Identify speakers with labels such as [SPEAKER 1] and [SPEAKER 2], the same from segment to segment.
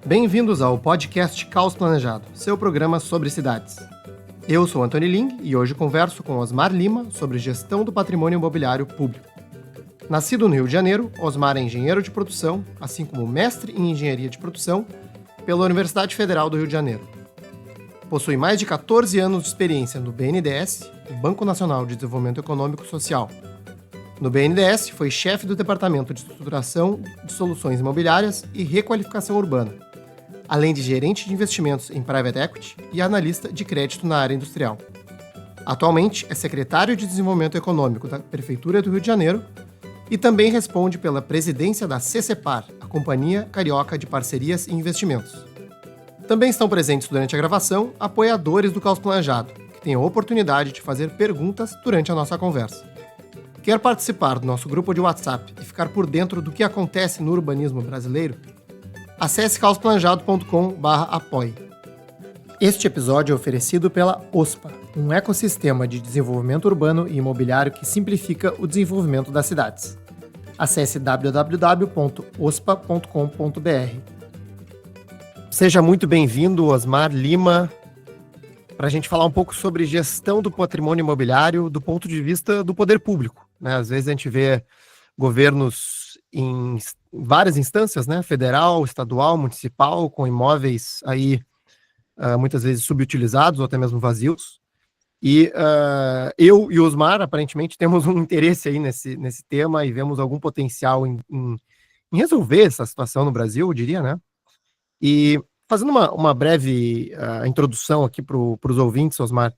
[SPEAKER 1] Bem-vindos ao podcast Caos Planejado, seu programa sobre cidades. Eu sou Antônio Ling e hoje converso com Osmar Lima sobre gestão do patrimônio imobiliário público. Nascido no Rio de Janeiro, Osmar é engenheiro de produção, assim como mestre em engenharia de produção pela Universidade Federal do Rio de Janeiro. Possui mais de 14 anos de experiência no BNDES, o Banco Nacional de Desenvolvimento Econômico e Social. No BNDES, foi chefe do Departamento de Estruturação de Soluções Imobiliárias e Requalificação Urbana, além de gerente de investimentos em Private Equity e analista de crédito na área industrial. Atualmente é secretário de Desenvolvimento Econômico da Prefeitura do Rio de Janeiro e também responde pela presidência da CCPAR, a Companhia Carioca de Parcerias e Investimentos. Também estão presentes durante a gravação apoiadores do Caos Planejado, que têm a oportunidade de fazer perguntas durante a nossa conversa. Quer participar do nosso grupo de WhatsApp e ficar por dentro do que acontece no urbanismo brasileiro? Acesse caosplanejado.com/apoie. Este episódio é oferecido pela OSPA, um ecossistema de desenvolvimento urbano e imobiliário que simplifica o desenvolvimento das cidades. Acesse www.ospa.com.br. Seja muito bem-vindo, Osmar Lima, para a gente falar um pouco sobre gestão do patrimônio imobiliário do ponto de vista do poder público, né? Às vezes a gente vê governos em várias instâncias, né? Federal, estadual, municipal, com imóveis aí muitas vezes subutilizados ou até mesmo vazios. E eu e o Osmar, aparentemente, temos um interesse aí nesse tema e vemos algum potencial em resolver essa situação no Brasil, eu diria, né? E fazendo uma breve introdução aqui para os ouvintes, Osmar,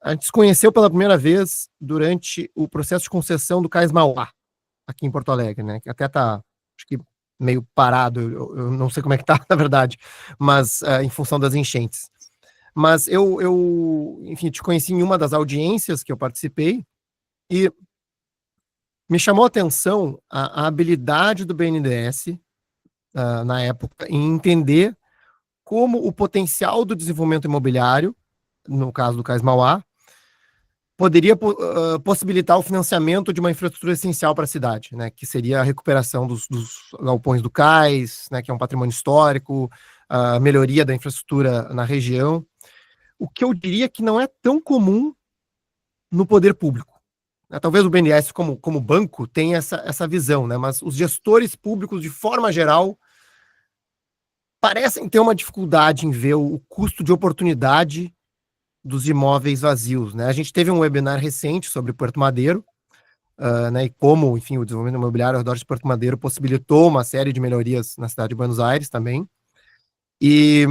[SPEAKER 1] a gente se conheceu pela primeira vez durante o processo de concessão do Cais Mauá, aqui em Porto Alegre, né? Que até está, acho que, meio parado, eu não sei como é que está, na verdade, mas em função das enchentes. Mas enfim, te conheci em uma das audiências que eu participei e me chamou a atenção a habilidade do BNDES, na época, em entender como o potencial do desenvolvimento imobiliário, no caso do Cais Mauá, poderia possibilitar o financiamento de uma infraestrutura essencial para a cidade, né, que seria a recuperação dos galpões do cais, né, que é um patrimônio histórico, a melhoria da infraestrutura na região, o que eu diria que não é tão comum no poder público. Talvez o BNDES, como banco, tenha essa visão, né, mas os gestores públicos, de forma geral, parecem ter uma dificuldade em ver o custo de oportunidade dos imóveis vazios, né? A gente teve um webinar recente sobre Porto Madeiro, né, e como, enfim, o desenvolvimento imobiliário ao redor de Porto Madeiro possibilitou uma série de melhorias na cidade de Buenos Aires também. E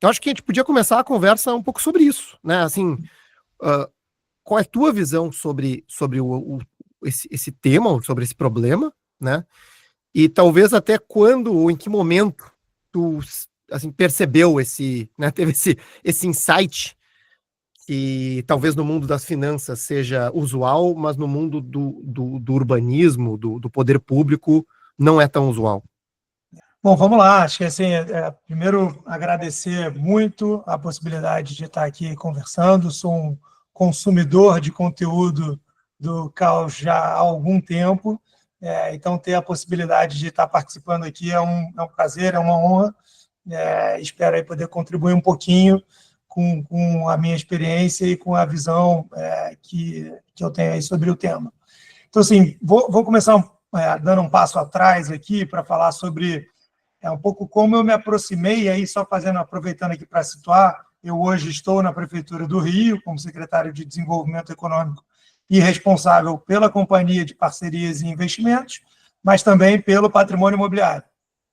[SPEAKER 1] eu acho que a gente podia começar a conversa um pouco sobre isso, né? Assim, qual é a tua visão sobre esse tema, sobre esse problema, né? E talvez até quando ou em que momento tu, assim, percebeu né, teve esse insight que talvez no mundo das finanças seja usual, mas no mundo do urbanismo, do poder público, não é tão usual.
[SPEAKER 2] Bom, vamos lá. Acho que, assim, primeiro, agradecer muito a possibilidade de estar aqui conversando. Sou um consumidor de conteúdo do Caos já há algum tempo, então ter a possibilidade de estar participando aqui é um prazer, é uma honra. Espero aí poder contribuir um pouquinho com a minha experiência e com a visão que eu tenho aí sobre o tema. Então, assim, vou começar dando um passo atrás aqui para falar sobre um pouco como eu me aproximei, e aí só aproveitando aqui para situar, eu hoje estou na Prefeitura do Rio como secretário de Desenvolvimento Econômico e responsável pela Companhia de Parcerias e Investimentos, mas também pelo patrimônio imobiliário.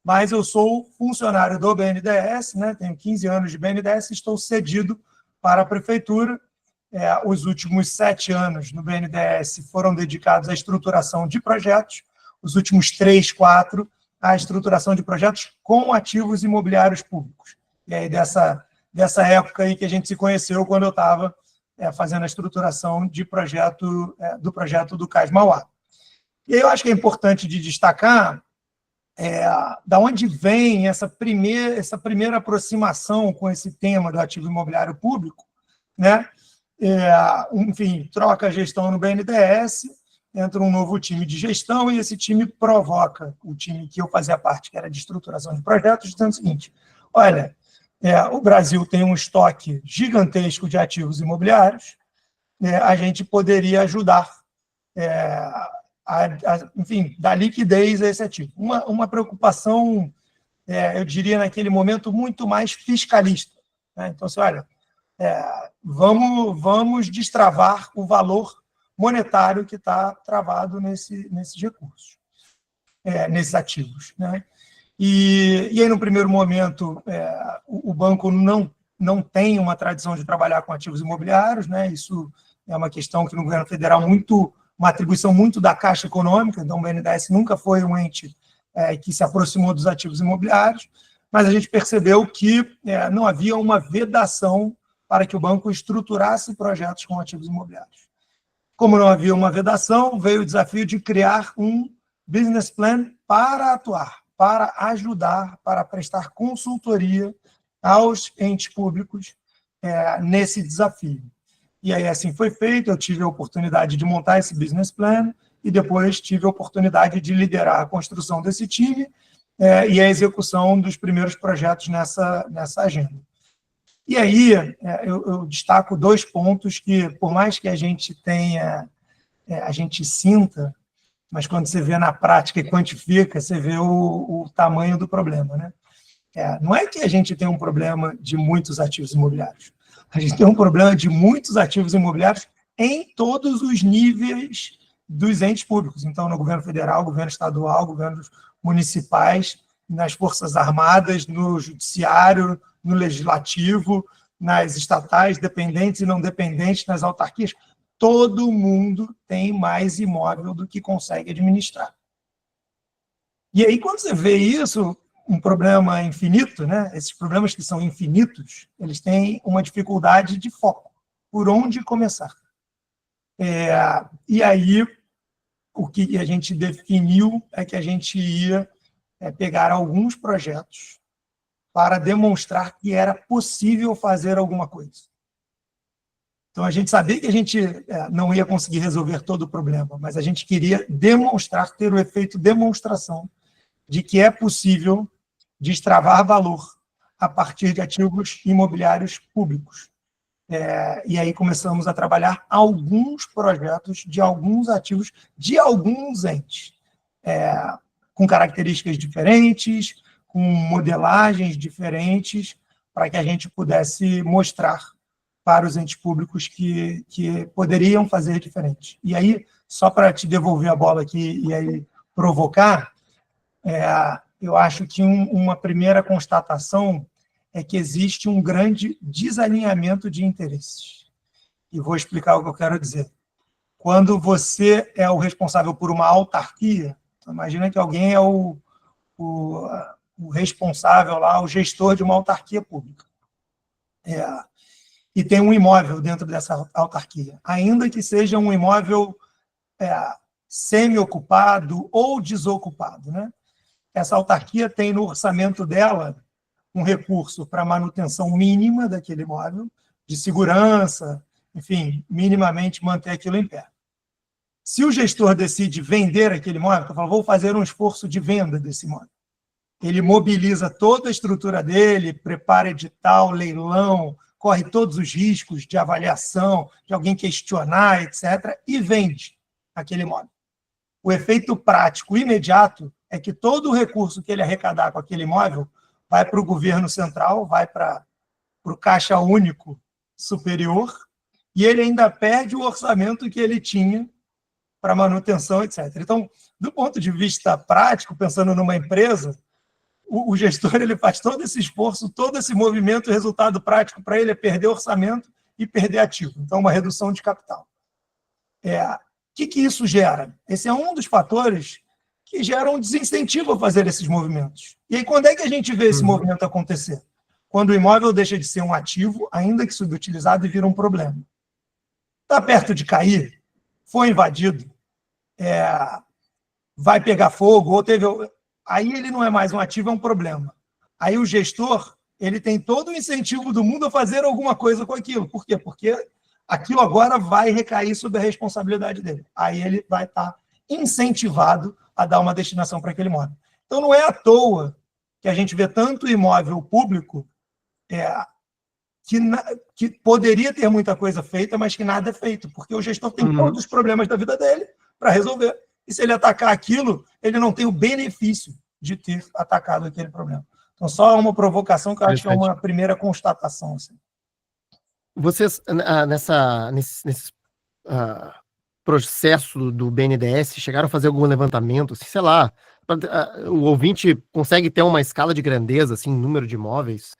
[SPEAKER 2] Mas eu sou funcionário do BNDES, né? Tenho 15 anos de BNDES e estou cedido para a Prefeitura. Os últimos 7 anos no BNDES foram dedicados à estruturação de projetos, os últimos 3, 4, à estruturação de projetos com ativos imobiliários públicos. E aí, dessa época aí que a gente se conheceu, quando eu estava fazendo a estruturação do projeto do Cais Mauá. E aí eu acho que é importante de destacar da onde vem essa primeira aproximação com esse tema do ativo imobiliário público, né? Enfim, troca a gestão no BNDES, entra um novo time de gestão e esse time provoca o time que eu fazia parte, que era de estruturação de projetos, dizendo o seguinte: olha, o Brasil tem um estoque gigantesco de ativos imobiliários, a gente poderia ajudar, enfim, dar liquidez a esse ativo. Uma preocupação, eu diria, naquele momento, muito mais fiscalista, né? Então, assim, olha, vamos destravar o valor monetário que está travado nesses recursos, nesses ativos, né? E aí, no primeiro momento, o banco não tem uma tradição de trabalhar com ativos imobiliários, né? Isso é uma questão que no governo federal uma atribuição muito da Caixa Econômica, então o BNDES nunca foi um ente que se aproximou dos ativos imobiliários, mas a gente percebeu que não havia uma vedação para que o banco estruturasse projetos com ativos imobiliários. Como não havia uma vedação, veio o desafio de criar um business plan para atuar, para ajudar, para prestar consultoria aos entes públicos nesse desafio. E aí assim foi feito, eu tive a oportunidade de montar esse business plan e depois tive a oportunidade de liderar a construção desse time e a execução dos primeiros projetos nessa agenda. E aí eu destaco 2 pontos que, por mais que a gente tenha, a gente sinta, mas quando você vê na prática e quantifica, você vê o tamanho do problema, né? Não é que a gente tem um problema de muitos ativos imobiliários. A gente tem um problema de muitos ativos imobiliários em todos os níveis dos entes públicos. Então, no governo federal, governo estadual, governos municipais, nas Forças Armadas, no judiciário, no legislativo, nas estatais, dependentes e não dependentes, nas autarquias. Todo mundo tem mais imóvel do que consegue administrar. E aí, quando você vê isso, um problema infinito, né? Esses problemas que são infinitos, eles têm uma dificuldade de foco. Por onde começar? E aí, o que a gente definiu é que a gente ia pegar alguns projetos para demonstrar que era possível fazer alguma coisa. Então, a gente sabia que a gente não ia conseguir resolver todo o problema, mas a gente queria demonstrar, ter o efeito demonstração de que é possível destravar valor a partir de ativos imobiliários públicos. E aí começamos a trabalhar alguns projetos de alguns ativos de alguns entes, com características diferentes, com modelagens diferentes, para que a gente pudesse mostrar para os entes públicos que poderiam fazer diferente. E aí, só para te devolver a bola aqui e aí provocar, eu acho que uma primeira constatação é que existe um grande desalinhamento de interesses. E vou explicar o que eu quero dizer. Quando você é o responsável por uma autarquia, imagina que alguém é o responsável lá, o gestor de uma autarquia pública. E tem um imóvel dentro dessa autarquia, ainda que seja um imóvel semi-ocupado ou desocupado, né? Essa autarquia tem no orçamento dela um recurso para manutenção mínima daquele imóvel, de segurança, enfim, minimamente manter aquilo em pé. Se o gestor decide vender aquele imóvel, então fala, vou fazer um esforço de venda desse imóvel. Ele mobiliza toda a estrutura dele, prepara edital, leilão, corre todos os riscos de avaliação, de alguém questionar, etc., e vende aquele imóvel. O efeito prático imediato é que todo o recurso que ele arrecadar com aquele imóvel vai para o governo central, vai para o Caixa Único Superior, e ele ainda perde o orçamento que ele tinha para manutenção, etc. Então, do ponto de vista prático, pensando numa empresa, o gestor ele faz todo esse esforço, todo esse movimento, o resultado prático para ele é perder orçamento e perder ativo. Então, uma redução de capital. O que isso gera? Esse é um dos fatores que geram um desincentivo a fazer esses movimentos. E aí, quando é que a gente vê esse movimento acontecer? Quando o imóvel deixa de ser um ativo, ainda que subutilizado, e vira um problema. Está perto de cair, foi invadido, vai pegar fogo, ou teve... Aí ele não é mais um ativo, é um problema. Aí o gestor ele tem todo o incentivo do mundo a fazer alguma coisa com aquilo. Por quê? Porque aquilo agora vai recair sobre a responsabilidade dele. Aí ele vai estar incentivado a dar uma destinação para aquele imóvel. Então, não é à toa que a gente vê tanto imóvel público que poderia ter muita coisa feita, mas que nada é feito, porque o gestor tem todos os problemas da vida dele para resolver. E se ele atacar aquilo, ele não tem o benefício de ter atacado aquele problema. Então, só uma provocação que eu acho que é uma primeira constatação. Assim.
[SPEAKER 1] Vocês, nesse processo do BNDES, chegaram a fazer algum levantamento, assim, sei lá, o ouvinte consegue ter uma escala de grandeza, assim, número de imóveis,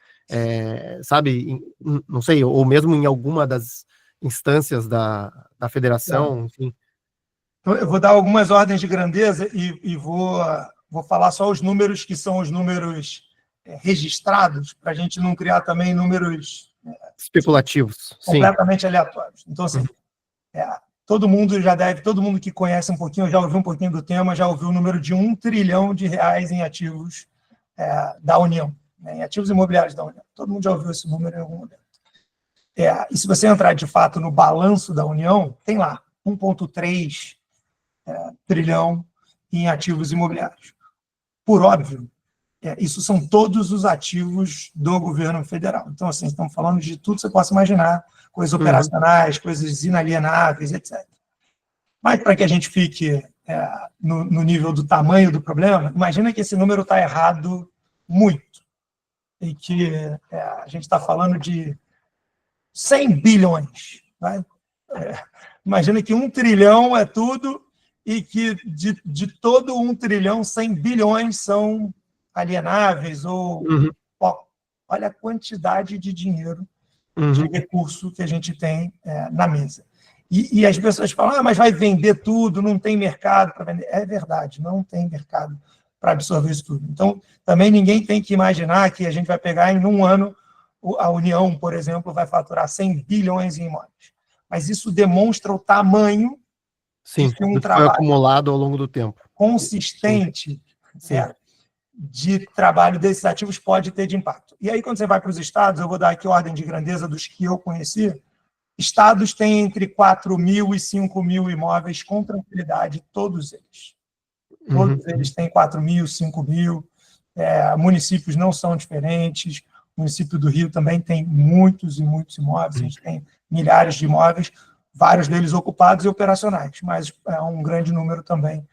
[SPEAKER 1] sabe, não sei, ou mesmo em alguma das instâncias da federação, enfim.
[SPEAKER 2] Então, eu vou dar algumas ordens de grandeza e vou falar só os números que são os números registrados, para a gente não criar também números
[SPEAKER 1] especulativos,
[SPEAKER 2] completamente aleatórios. Então, assim, todo mundo que conhece um pouquinho, já ouviu um pouquinho do tema, já ouviu o número de R$1 trilhão em ativos da União, né, em ativos imobiliários da União. Todo mundo já ouviu esse número em algum momento. E se você entrar, de fato, no balanço da União, tem lá 1,3 trilhão em ativos imobiliários. Por óbvio, isso são todos os ativos do governo federal. Então, assim, estamos falando de tudo que você possa imaginar, coisas operacionais, coisas inalienáveis, etc. Mas, para que a gente fique no nível do tamanho do problema, imagina que esse número está errado muito. E que a gente está falando de 100 bilhões. Né? Imagina que 1 trilhão é tudo e que de todo 1 trilhão, 100 bilhões são alienáveis ou... olha a quantidade de dinheiro, de recurso que a gente tem na mesa. E as pessoas falam, mas vai vender tudo, não tem mercado para vender. É verdade, não tem mercado para absorver isso tudo. Então, também ninguém tem que imaginar que a gente vai pegar em um ano, a União, por exemplo, vai faturar 100 bilhões em imóveis. Mas isso demonstra o tamanho
[SPEAKER 1] de que um trabalho foi acumulado ao longo do tempo.
[SPEAKER 2] Consistente de trabalho desses ativos pode ter de impacto. E aí, quando você vai para os estados, eu vou dar aqui ordem de grandeza dos que eu conheci, estados têm entre 4.000 e 5.000 imóveis com tranquilidade, todos eles. Todos eles têm 4.000, 5.000, municípios não são diferentes, o município do Rio também tem muitos e muitos imóveis, a gente tem milhares de imóveis, vários deles ocupados e operacionais, mas um grande número também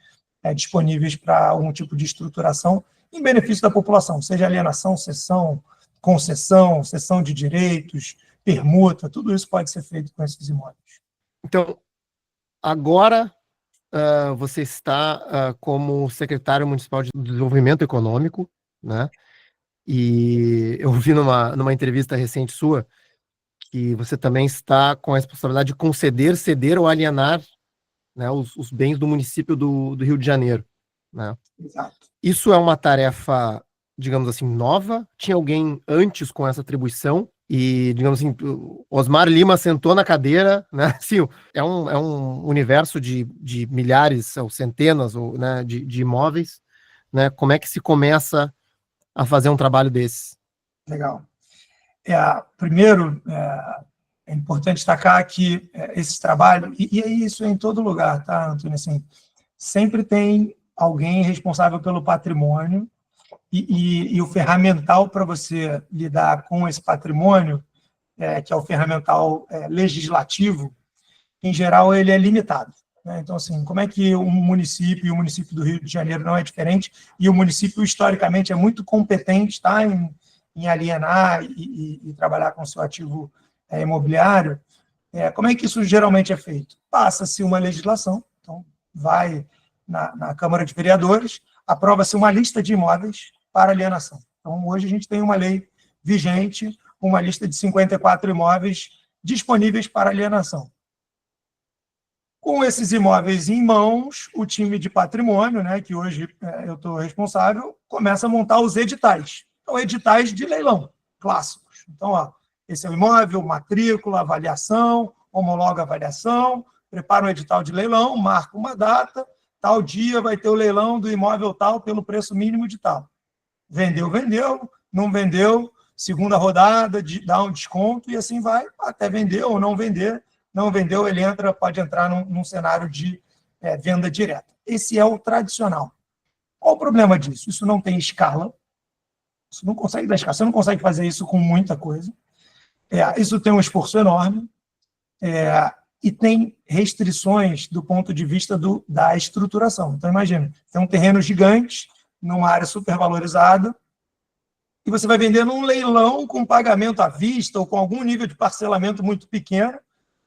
[SPEAKER 2] disponíveis para algum tipo de estruturação em benefício da população, seja alienação, cessão, concessão, cessão de direitos, permuta, tudo isso pode ser feito com esses imóveis.
[SPEAKER 1] Então, agora você está como secretário municipal de desenvolvimento econômico, né? E eu vi numa entrevista recente sua que você também está com a responsabilidade de conceder, ceder ou alienar, né, os bens do município do Rio de Janeiro, né?
[SPEAKER 2] Exato.
[SPEAKER 1] Isso é uma tarefa, digamos assim, nova? Tinha alguém antes com essa atribuição? E, digamos assim, Osmar Lima sentou na cadeira, né? Assim, é um universo de milhares ou centenas ou, né, de imóveis, né? Como é que se começa a fazer um trabalho desse?
[SPEAKER 2] Legal. Primeiro, é importante destacar que esse trabalho, e é isso em todo lugar, tá, Antônio? Assim, sempre tem alguém responsável pelo patrimônio e o ferramental para você lidar com esse patrimônio, que é o ferramental legislativo, em geral, ele é limitado. Né? Então, assim, como é que um município, e o município do Rio de Janeiro não é diferente, e o município, historicamente, é muito competente, tá, em alienar e trabalhar com o seu ativo imobiliário, como é que isso geralmente é feito? Passa-se uma legislação, então vai na Câmara de Vereadores, aprova-se uma lista de imóveis para alienação. Então, hoje a gente tem uma lei vigente, uma lista de 54 imóveis disponíveis para alienação. Com esses imóveis em mãos, o time de patrimônio, né, que hoje eu estou responsável, começa a montar os editais. Então, editais de leilão, clássicos. Então, esse é o imóvel, matrícula, avaliação, homologa a avaliação, prepara um edital de leilão, marca uma data, tal dia vai ter o leilão do imóvel tal pelo preço mínimo de tal. Vendeu, vendeu, não vendeu, segunda rodada, dá um desconto e assim vai, até vender ou não vender, não vendeu, ele pode entrar num cenário de venda direta. Esse é o tradicional. Qual o problema disso? Isso não tem escala, isso não consegue dar escala, você não consegue fazer isso com muita coisa. Isso tem um esforço enorme e tem restrições do ponto de vista da estruturação. Então, imagina, tem um terreno gigante, numa área supervalorizada, e você vai vender num leilão com pagamento à vista ou com algum nível de parcelamento muito pequeno.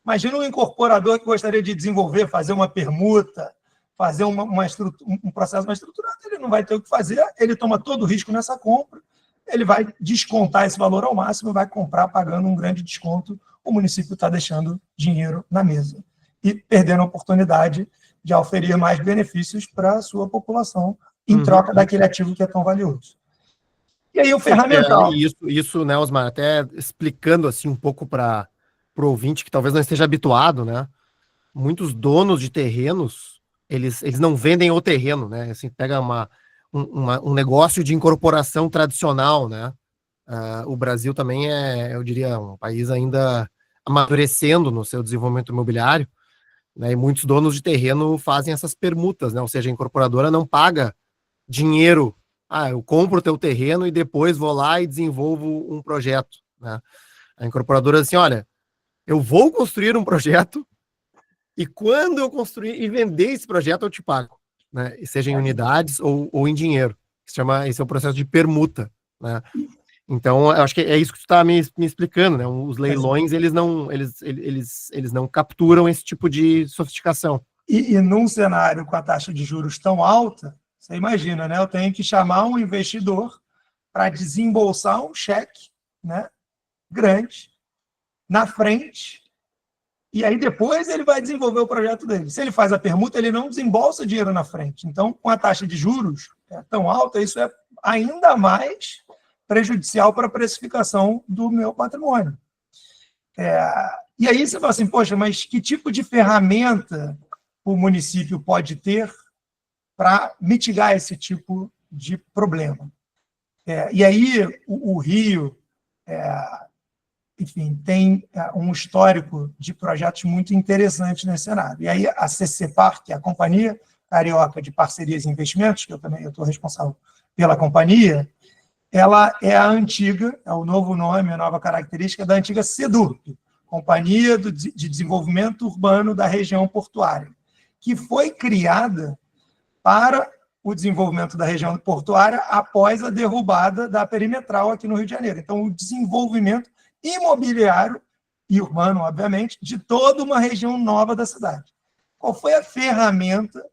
[SPEAKER 2] Imagina um incorporador que gostaria de desenvolver, fazer uma permuta, fazer um processo mais estruturado, ele não vai ter o que fazer, ele toma todo o risco nessa compra, ele vai descontar esse valor ao máximo e vai comprar pagando um grande desconto, o município está deixando dinheiro na mesa e perdendo a oportunidade de oferir mais benefícios para a sua população em troca daquele ativo que é tão valioso. E aí o ferramental...
[SPEAKER 1] Isso, né, Osmar, até explicando assim um pouco para o ouvinte que talvez não esteja habituado, né? Muitos donos de terrenos, eles não vendem o terreno, né? Assim, pega um negócio de incorporação tradicional, né? O Brasil também eu diria, um país ainda amadurecendo no seu desenvolvimento imobiliário, né? E muitos donos de terreno fazem essas permutas, né? Ou seja, a incorporadora não paga dinheiro. Eu compro o teu terreno e depois vou lá e desenvolvo um projeto, né? A incorporadora diz assim, olha, eu vou construir um projeto e quando eu construir e vender esse projeto eu te pago, né? Seja em unidades ou em dinheiro. Esse é o processo de permuta, né? Então, eu acho que é isso que tu está me explicando, né? Os leilões, eles não capturam esse tipo de sofisticação.
[SPEAKER 2] E num cenário com a taxa de juros tão alta, você imagina, né? Eu tenho que chamar um investidor para desembolsar um cheque, né, grande na frente, e aí depois ele vai desenvolver o projeto dele. Se ele faz a permuta, ele não desembolsa dinheiro na frente. Então, com a taxa de juros tão alta, isso é ainda mais prejudicial para a precificação do meu patrimônio. E aí você fala assim, poxa, mas que tipo de ferramenta o município pode ter para mitigar esse tipo de problema? E aí o Rio, enfim, tem um histórico de projetos muito interessantes nesse cenário. E aí a CCPAR, que é a Companhia Carioca de Parcerias e Investimentos, que eu também estou responsável pela companhia, ela é a antiga, é o novo nome, a nova característica da antiga CEDURP, Companhia de Desenvolvimento Urbano da Região Portuária, que foi criada para o desenvolvimento da região portuária após a derrubada da perimetral aqui no Rio de Janeiro. Então, o desenvolvimento imobiliário e urbano, obviamente, de toda uma região nova da cidade. Qual foi a ferramenta,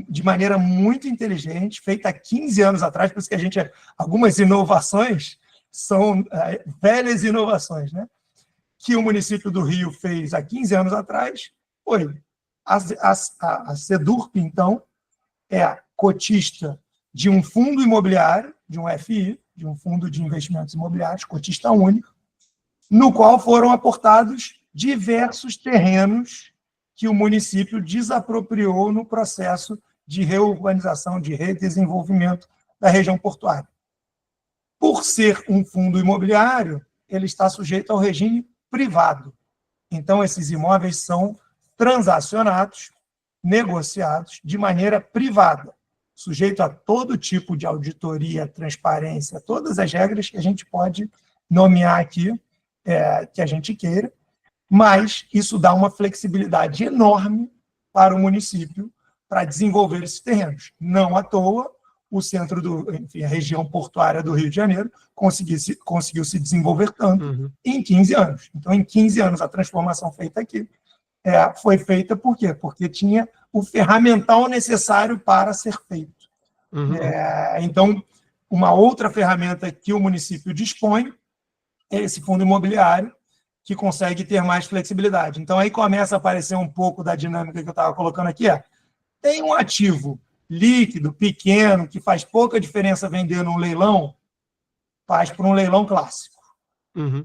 [SPEAKER 2] de maneira muito inteligente, feita há 15 anos atrás, por isso que algumas inovações são velhas inovações, né? Que o município do Rio fez há 15 anos atrás, foi a CEDURP, então, é cotista de um fundo imobiliário, de um FI, de um fundo de investimentos imobiliários, cotista único, no qual foram aportados diversos terrenos que o município desapropriou no processo de reurbanização, de redesenvolvimento da região portuária. Por ser um fundo imobiliário, ele está sujeito ao regime privado. Então, esses imóveis são transacionados, negociados de maneira privada, sujeito a todo tipo de auditoria, transparência, todas as regras que a gente pode nomear aqui, que a gente queira, mas isso dá uma flexibilidade enorme para o município para desenvolver esses terrenos. Não à toa, o centro a região portuária do Rio de Janeiro conseguiu se desenvolver tanto em 15 anos. Então, em 15 anos, a transformação feita aqui foi feita por quê? Porque tinha o ferramental necessário para ser feito. Então, uma outra ferramenta que o município dispõe é esse fundo imobiliário, que consegue ter mais flexibilidade. Então, aí começa a aparecer um pouco da dinâmica que eu estava colocando aqui. Tem um ativo líquido, pequeno, que faz pouca diferença vender num leilão, faz para um leilão clássico.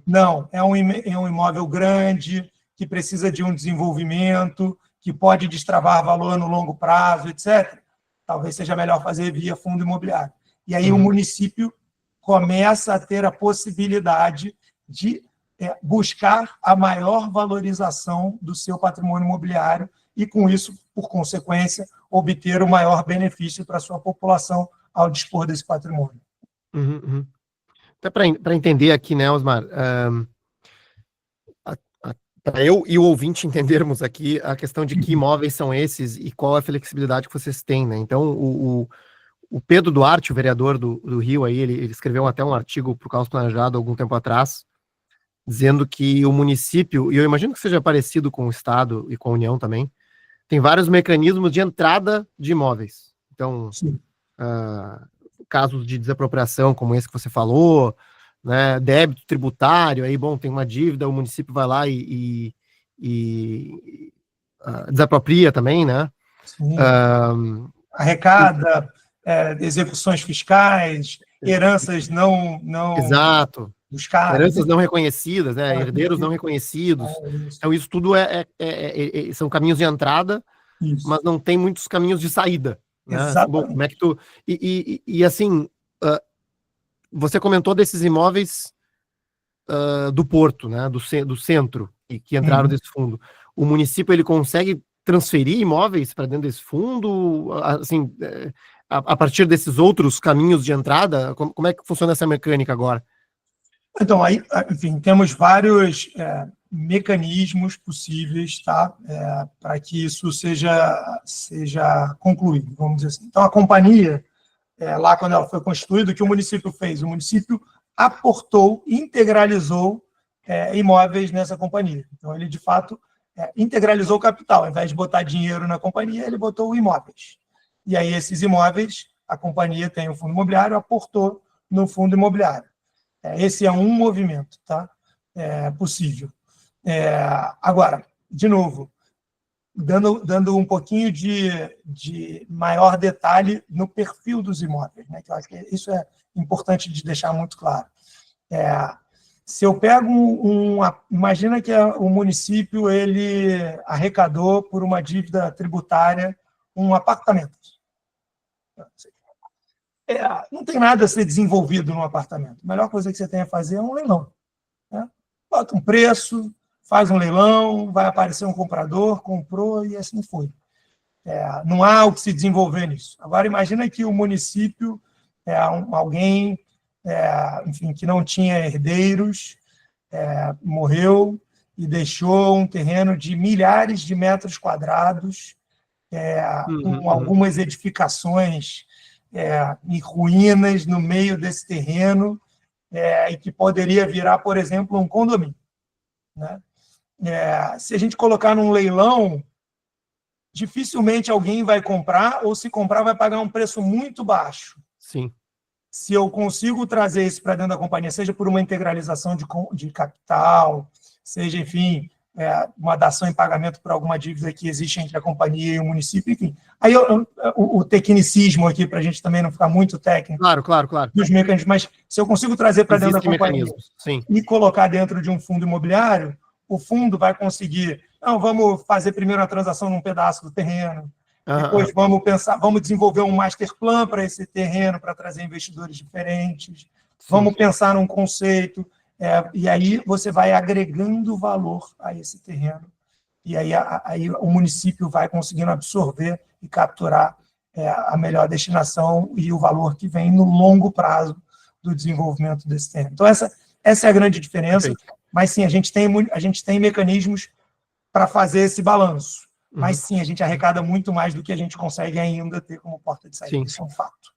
[SPEAKER 2] Não, é um imóvel grande, que precisa de um desenvolvimento, que pode destravar valor no longo prazo, etc. Talvez seja melhor fazer via fundo imobiliário. E aí o município começa a ter a possibilidade de buscar a maior valorização do seu patrimônio imobiliário e, com isso, por consequência, obter o maior benefício para a sua população ao dispor desse patrimônio.
[SPEAKER 1] Até para entender aqui, né, Osmar, para eu e o ouvinte entendermos aqui a questão de que imóveis são esses e qual a flexibilidade que vocês têm, né? Então, o Pedro Duarte, o vereador do Rio, aí, ele escreveu até um artigo para o Caos Planejado algum tempo atrás, dizendo que o município, e eu imagino que seja parecido com o Estado e com a União também, tem vários mecanismos de entrada de imóveis. Então, casos de desapropriação, como esse que você falou, né, débito tributário, aí, bom, tem uma dívida, o município vai lá e desapropria também, né?
[SPEAKER 2] Arrecada, execuções fiscais, heranças não
[SPEAKER 1] exato.
[SPEAKER 2] buscadas.
[SPEAKER 1] Heranças não reconhecidas, né? Herdeiros não reconhecidos. Então, isso tudo são caminhos de entrada, mas não tem muitos caminhos de saída. Né? Bom, como é que tu. Assim, você comentou desses imóveis do Porto, né? Do centro, que entraram desse fundo. O município ele consegue transferir imóveis para dentro desse fundo? Assim, a partir desses outros caminhos de entrada, como é que funciona essa mecânica agora?
[SPEAKER 2] Então, aí, enfim, temos vários mecanismos possíveis, tá? Para que isso seja concluído, vamos dizer assim. Então, a companhia, lá quando ela foi constituída, o que o município fez? O município aportou, integralizou imóveis nessa companhia. Então, ele, de fato, integralizou o capital. Ao invés de botar dinheiro na companhia, ele botou imóveis. E aí, esses imóveis, a companhia tem um fundo imobiliário, aportou no fundo imobiliário. Esse é um movimento, tá? Possível. Agora, de novo, dando um pouquinho de maior detalhe no perfil dos imóveis, né? Que eu acho que isso é importante de deixar muito claro. Se eu pego imagina que o município ele arrecadou por uma dívida tributária um apartamento. Não tem nada a ser desenvolvido num apartamento. A melhor coisa que você tem a fazer é um leilão. Né? Bota um preço, faz um leilão, vai aparecer um comprador, comprou e assim foi. Não há o que se desenvolver nisso. Agora, imagina que o município alguém enfim, que não tinha herdeiros, morreu e deixou um terreno de milhares de metros quadrados, com algumas edificações em ruínas no meio desse terreno, e que poderia virar, por exemplo, um condomínio. Né? Se a gente colocar num leilão, dificilmente alguém vai comprar, ou se comprar, vai pagar um preço muito baixo.
[SPEAKER 1] Sim.
[SPEAKER 2] Se eu consigo trazer isso para dentro da companhia, seja por uma integralização de capital, seja, enfim, uma dação em pagamento por alguma dívida que existe entre a companhia e o município, enfim. Aí o tecnicismo aqui, para a gente também não ficar muito técnico,
[SPEAKER 1] claro.
[SPEAKER 2] dos mecanismos, mas se eu consigo trazer para dentro da companhia e colocar dentro de um fundo imobiliário, o fundo vai conseguir, vamos fazer primeiro a transação num pedaço do terreno, depois vamos desenvolver um master plan para esse terreno, para trazer investidores diferentes, vamos pensar num conceito, e aí você vai agregando valor a esse terreno, e aí o município vai conseguindo absorver e capturar a melhor destinação e o valor que vem no longo prazo do desenvolvimento desse terreno. Então, essa é a grande diferença, mas sim, a gente tem mecanismos para fazer esse balanço. Mas sim, a gente arrecada muito mais do que a gente consegue ainda ter como porta de saída. Sim. Isso é um fato.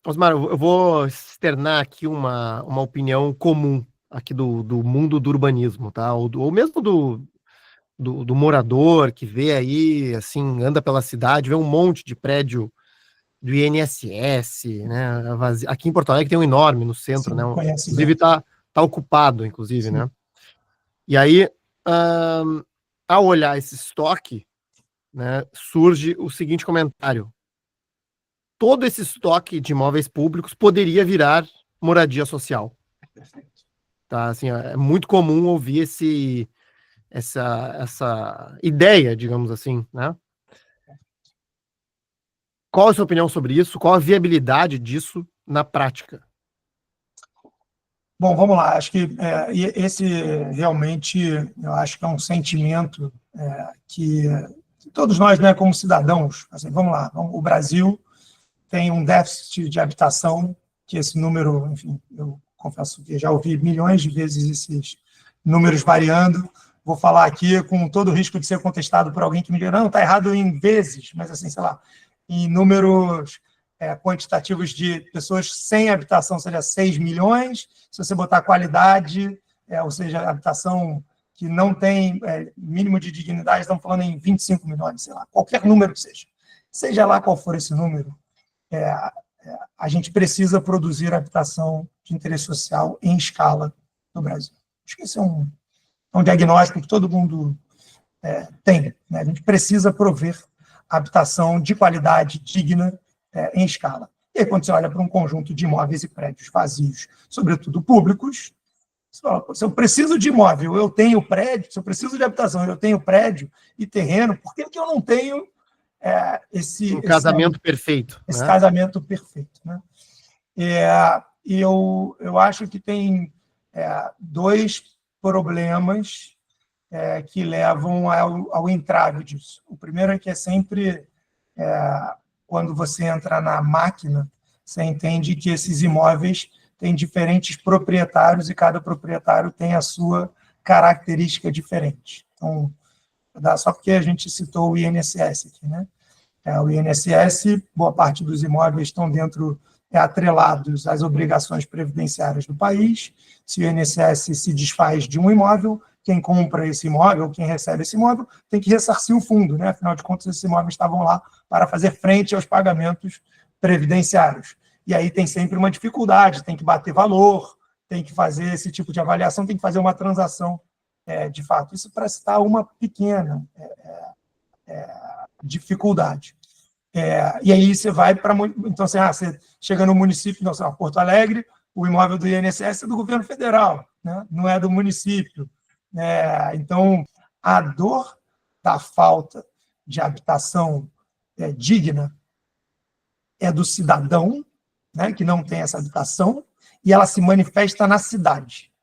[SPEAKER 1] Osmar, eu vou externar aqui uma opinião comum aqui do mundo do urbanismo, tá? Ou mesmo do morador que vê aí, assim, anda pela cidade, vê um monte de prédio do INSS, né? Aqui em Porto Alegre tem um enorme no centro, sim, né? Inclusive tá ocupado, inclusive, sim, né? E aí, ao olhar esse estoque, né, surge o seguinte comentário: todo esse estoque de imóveis públicos poderia virar moradia social. Tá, assim, é muito comum ouvir essa ideia, digamos assim, né? Qual a sua opinião sobre isso? Qual a viabilidade disso na prática?
[SPEAKER 2] Bom, vamos lá. Acho que esse realmente, eu acho que é um sentimento que todos nós, né, como cidadãos, assim, vamos lá, o Brasil tem um déficit de habitação, que esse número, enfim, eu confesso que já ouvi milhões de vezes esses números variando. Vou falar aqui com todo o risco de ser contestado por alguém que me diga, não, está errado em vezes, mas assim, sei lá, em números quantitativos de pessoas sem habitação seria 6 milhões, se você botar qualidade, ou seja, habitação que não tem mínimo de dignidade, estamos falando em 25 milhões, sei lá, qualquer número que seja. Seja lá qual for esse número, a gente precisa produzir habitação de interesse social em escala no Brasil. Acho que esse é um diagnóstico que todo mundo tem, né? A gente precisa prover habitação de qualidade digna em escala. E aí, quando você olha para um conjunto de imóveis e prédios vazios, sobretudo públicos, você fala, se eu preciso de imóvel, eu tenho prédio, se eu preciso de habitação, eu tenho prédio e terreno, por que eu não tenho
[SPEAKER 1] um casamento perfeito?
[SPEAKER 2] Esse casamento perfeito, né? E eu acho que tem dois problemas que levam ao entrave disso. O primeiro é que é sempre, quando você entra na máquina, você entende que esses imóveis têm diferentes proprietários e cada proprietário tem a sua característica diferente. Então, só porque a gente citou o INSS aqui, né? O INSS, boa parte dos imóveis estão atrelados às obrigações previdenciárias do país. Se o INSS se desfaz de um imóvel, quem compra esse imóvel, quem recebe esse imóvel, tem que ressarcir o fundo, né? Afinal de contas, esses imóveis estavam lá para fazer frente aos pagamentos previdenciários. E aí tem sempre uma dificuldade, tem que bater valor, tem que fazer esse tipo de avaliação, tem que fazer uma transação de fato. Isso para citar uma pequena dificuldade. E aí você vai para... Então, assim, você chega no município, não, sei lá, Porto Alegre, o imóvel do INSS é do governo federal, né? Não é do município. Então, a dor da falta de habitação digna é do cidadão, né, que não tem essa habitação, e ela se manifesta na cidade.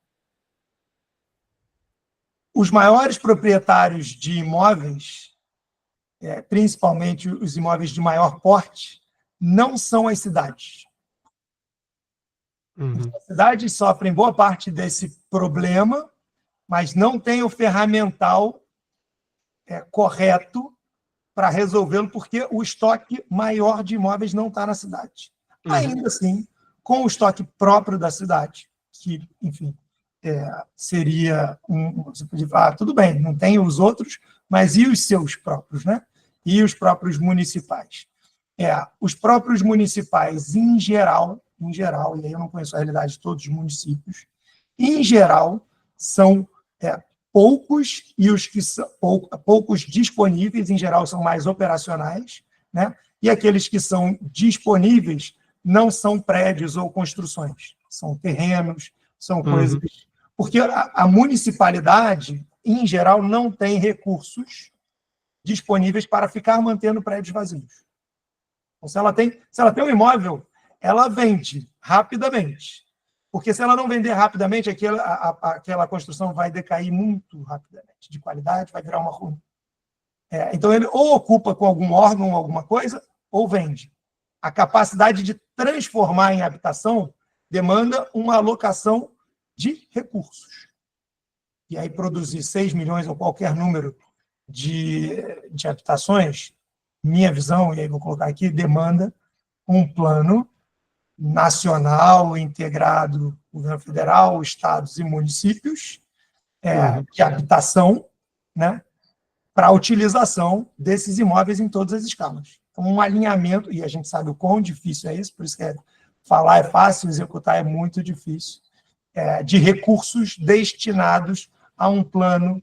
[SPEAKER 2] Os maiores proprietários de imóveis, principalmente os imóveis de maior porte, não são as cidades.
[SPEAKER 1] Uhum.
[SPEAKER 2] As cidades sofrem boa parte desse problema, mas não tem o ferramental correto para resolvê-lo, porque o estoque maior de imóveis não está na cidade.
[SPEAKER 1] Uhum.
[SPEAKER 2] Ainda assim, com o estoque próprio da cidade, que, enfim, seria você podia falar, tudo bem, não tem os outros, mas e os seus próprios, né? E os próprios municipais? Os próprios municipais, em geral, e aí eu não conheço a realidade de todos os municípios, em geral, são poucos, e os que são poucos disponíveis, em geral, são mais operacionais, né? E aqueles que são disponíveis não são prédios ou construções, são terrenos, são coisas... Porque a municipalidade, em geral, não tem recursos disponíveis para ficar mantendo prédios vazios. Então, se ela tem um imóvel, ela vende rapidamente. Porque se ela não vender rapidamente, aquela construção vai decair muito rapidamente de qualidade, vai virar uma ruína. Então, ele ou ocupa com algum órgão, alguma coisa, ou vende. A capacidade de transformar em habitação demanda uma alocação de recursos. E aí produzir 6 milhões ou qualquer número de habitações, minha visão, e aí vou colocar aqui, demanda um plano nacional, integrado, governo federal, estados e municípios, de habitação, né, para a utilização desses imóveis em todas as escalas. Então, um alinhamento, e a gente sabe o quão difícil é isso, por isso que falar é fácil, executar é muito difícil, de recursos destinados a um plano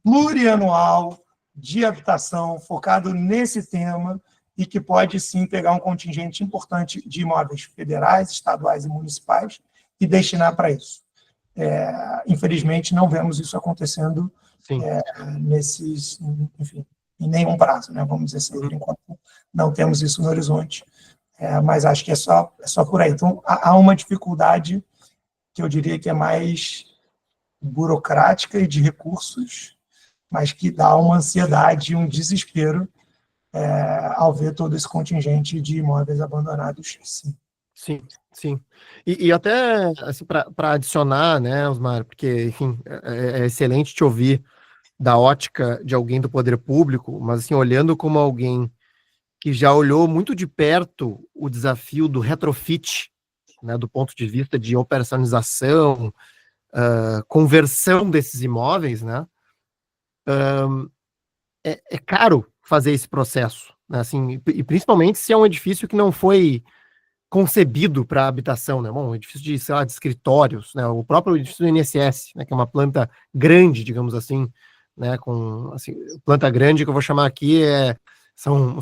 [SPEAKER 2] plurianual de habitação focado nesse tema e que pode, sim, pegar um contingente importante de imóveis federais, estaduais e municipais e destinar para isso. Infelizmente, não vemos isso acontecendo enfim, em nenhum prazo, né? Vamos dizer assim, por enquanto não temos isso no horizonte, mas acho que é só por aí. Então, há uma dificuldade que eu diria que é mais burocrática e de recursos, mas que dá uma ansiedade e um desespero ao ver todo esse contingente de imóveis abandonados, sim.
[SPEAKER 1] Sim, sim. E até, assim, para adicionar, né, Osmar, porque, enfim, é excelente te ouvir da ótica de alguém do poder público, mas, assim, olhando como alguém que já olhou muito de perto o desafio do retrofit, né, do ponto de vista de operacionalização, conversão desses imóveis, né, é caro fazer esse processo, né, assim, e principalmente se é um edifício que não foi concebido para habitação, né? Bom, um edifício de, sei lá, de escritórios, né? O próprio edifício do INSS, né? Que é uma planta grande, digamos assim, né? Com, assim, planta grande que eu vou chamar aqui são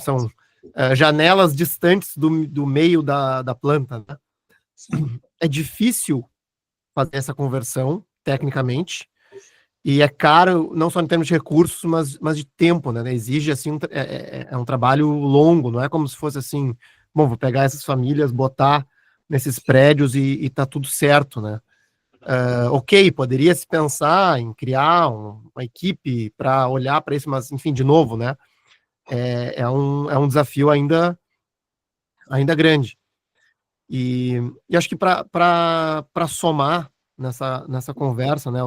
[SPEAKER 1] janelas distantes do meio da planta, né? É difícil fazer essa conversão, tecnicamente, e é caro, não só em termos de recursos, mas de tempo, né? Exige, assim, um trabalho longo, não é como se fosse assim, bom, vou pegar essas famílias, botar nesses prédios e tá tudo certo, né? Ok, poderia se pensar em criar uma equipe para olhar para isso, mas, enfim, de novo, né? É um desafio ainda grande. E acho que para somar nessa conversa, né?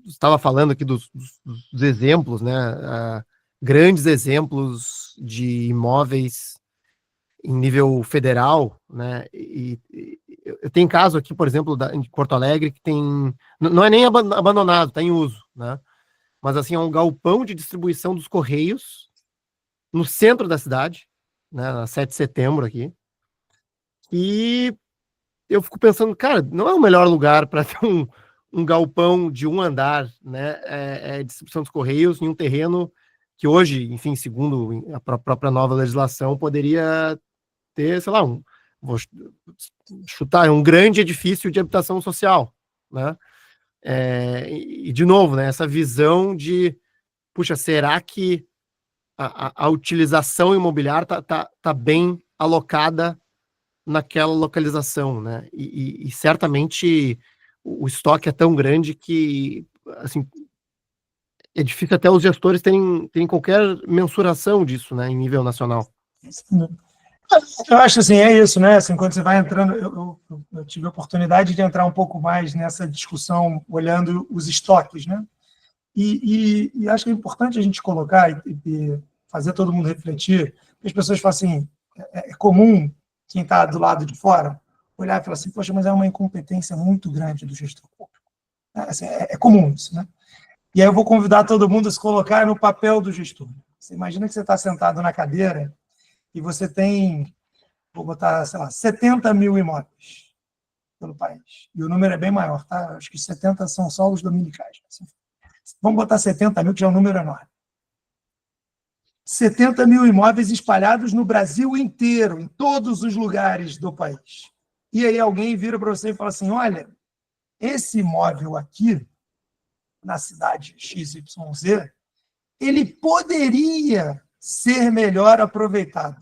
[SPEAKER 1] Estava falando aqui dos exemplos, né? Grandes exemplos de imóveis em nível federal, né? E eu tenho caso aqui, por exemplo, em Porto Alegre, que não é nem abandonado, está em uso, né? Mas assim, é um galpão de distribuição dos Correios no centro da cidade, né? Na 7 de setembro aqui. E eu fico pensando, cara, não é o melhor lugar para ter um galpão de um andar, né? Distribuição dos Correios em um terreno que hoje, enfim, segundo a própria nova legislação, poderia ter, sei lá, vou chutar, um grande edifício de habitação social, né? E de novo, né? Essa visão de, puxa, será que a utilização imobiliária tá bem alocada naquela localização, né? E certamente o estoque é tão grande que, assim, é difícil até os gestores terem qualquer mensuração disso, né, em nível nacional.
[SPEAKER 2] Eu acho assim, é isso, né? Assim, quando você vai entrando, eu tive a oportunidade de entrar um pouco mais nessa discussão olhando os estoques, né? E acho que é importante a gente colocar e fazer todo mundo refletir, porque as pessoas falam assim, é comum quem está do lado de fora olhar e falar assim, poxa, mas é uma incompetência muito grande do gestor público. Assim, é comum isso, né? E aí eu vou convidar todo mundo a se colocar no papel do gestor. Você imagina que você está sentado na cadeira e você tem, vou botar, sei lá, 70 mil imóveis pelo país. E o número é bem maior, tá? Acho que 70 são só os dominicais. Assim. Vamos botar 70 mil, que já é um número enorme. 70 mil imóveis espalhados no Brasil inteiro, em todos os lugares do país. E aí alguém vira para você e fala assim, olha, esse imóvel aqui, na cidade XYZ, ele poderia ser melhor aproveitado.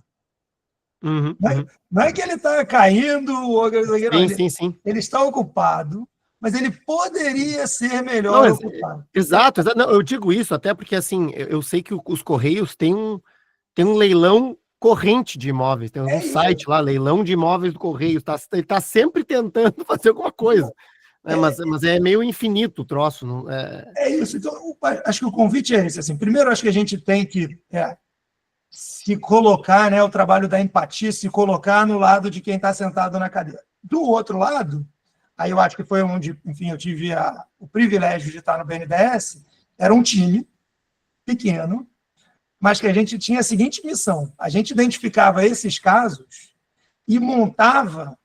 [SPEAKER 1] Uhum, uhum.
[SPEAKER 2] Não é que ele está caindo,
[SPEAKER 1] Sim.
[SPEAKER 2] Ele está ocupado, mas ele poderia ser melhor
[SPEAKER 1] Não,
[SPEAKER 2] ocupado.
[SPEAKER 1] exato. Não, eu digo isso até porque, assim, eu sei que os Correios têm um leilão corrente de imóveis, tem um site lá, leilão de imóveis do Correio, ele está sempre tentando fazer alguma coisa, né? Mas é meio infinito o troço. Não,
[SPEAKER 2] É isso. Então, acho que o convite é esse. Assim. Primeiro, acho que a gente tem que se colocar, né, o trabalho da empatia, se colocar no lado de quem está sentado na cadeira. Do outro lado, aí eu acho que foi onde, enfim, eu tive o privilégio de estar no BNDES, era um time pequeno, mas que a gente tinha a seguinte missão, a gente identificava esses casos e montava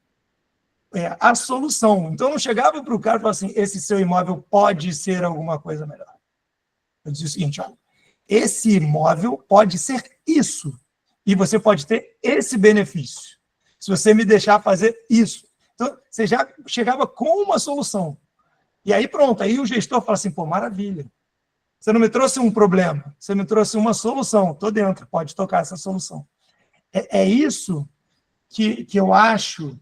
[SPEAKER 2] a solução. Então, não chegava para o cara e falava assim, esse seu imóvel pode ser alguma coisa melhor. Eu dizia o seguinte, olha, esse imóvel pode ser isso, e você pode ter esse benefício, se você me deixar fazer isso. Então, você já chegava com uma solução. E aí, pronto, aí o gestor fala assim, pô, maravilha. Você não me trouxe um problema, você me trouxe uma solução. Estou dentro, pode tocar essa solução. É isso que eu acho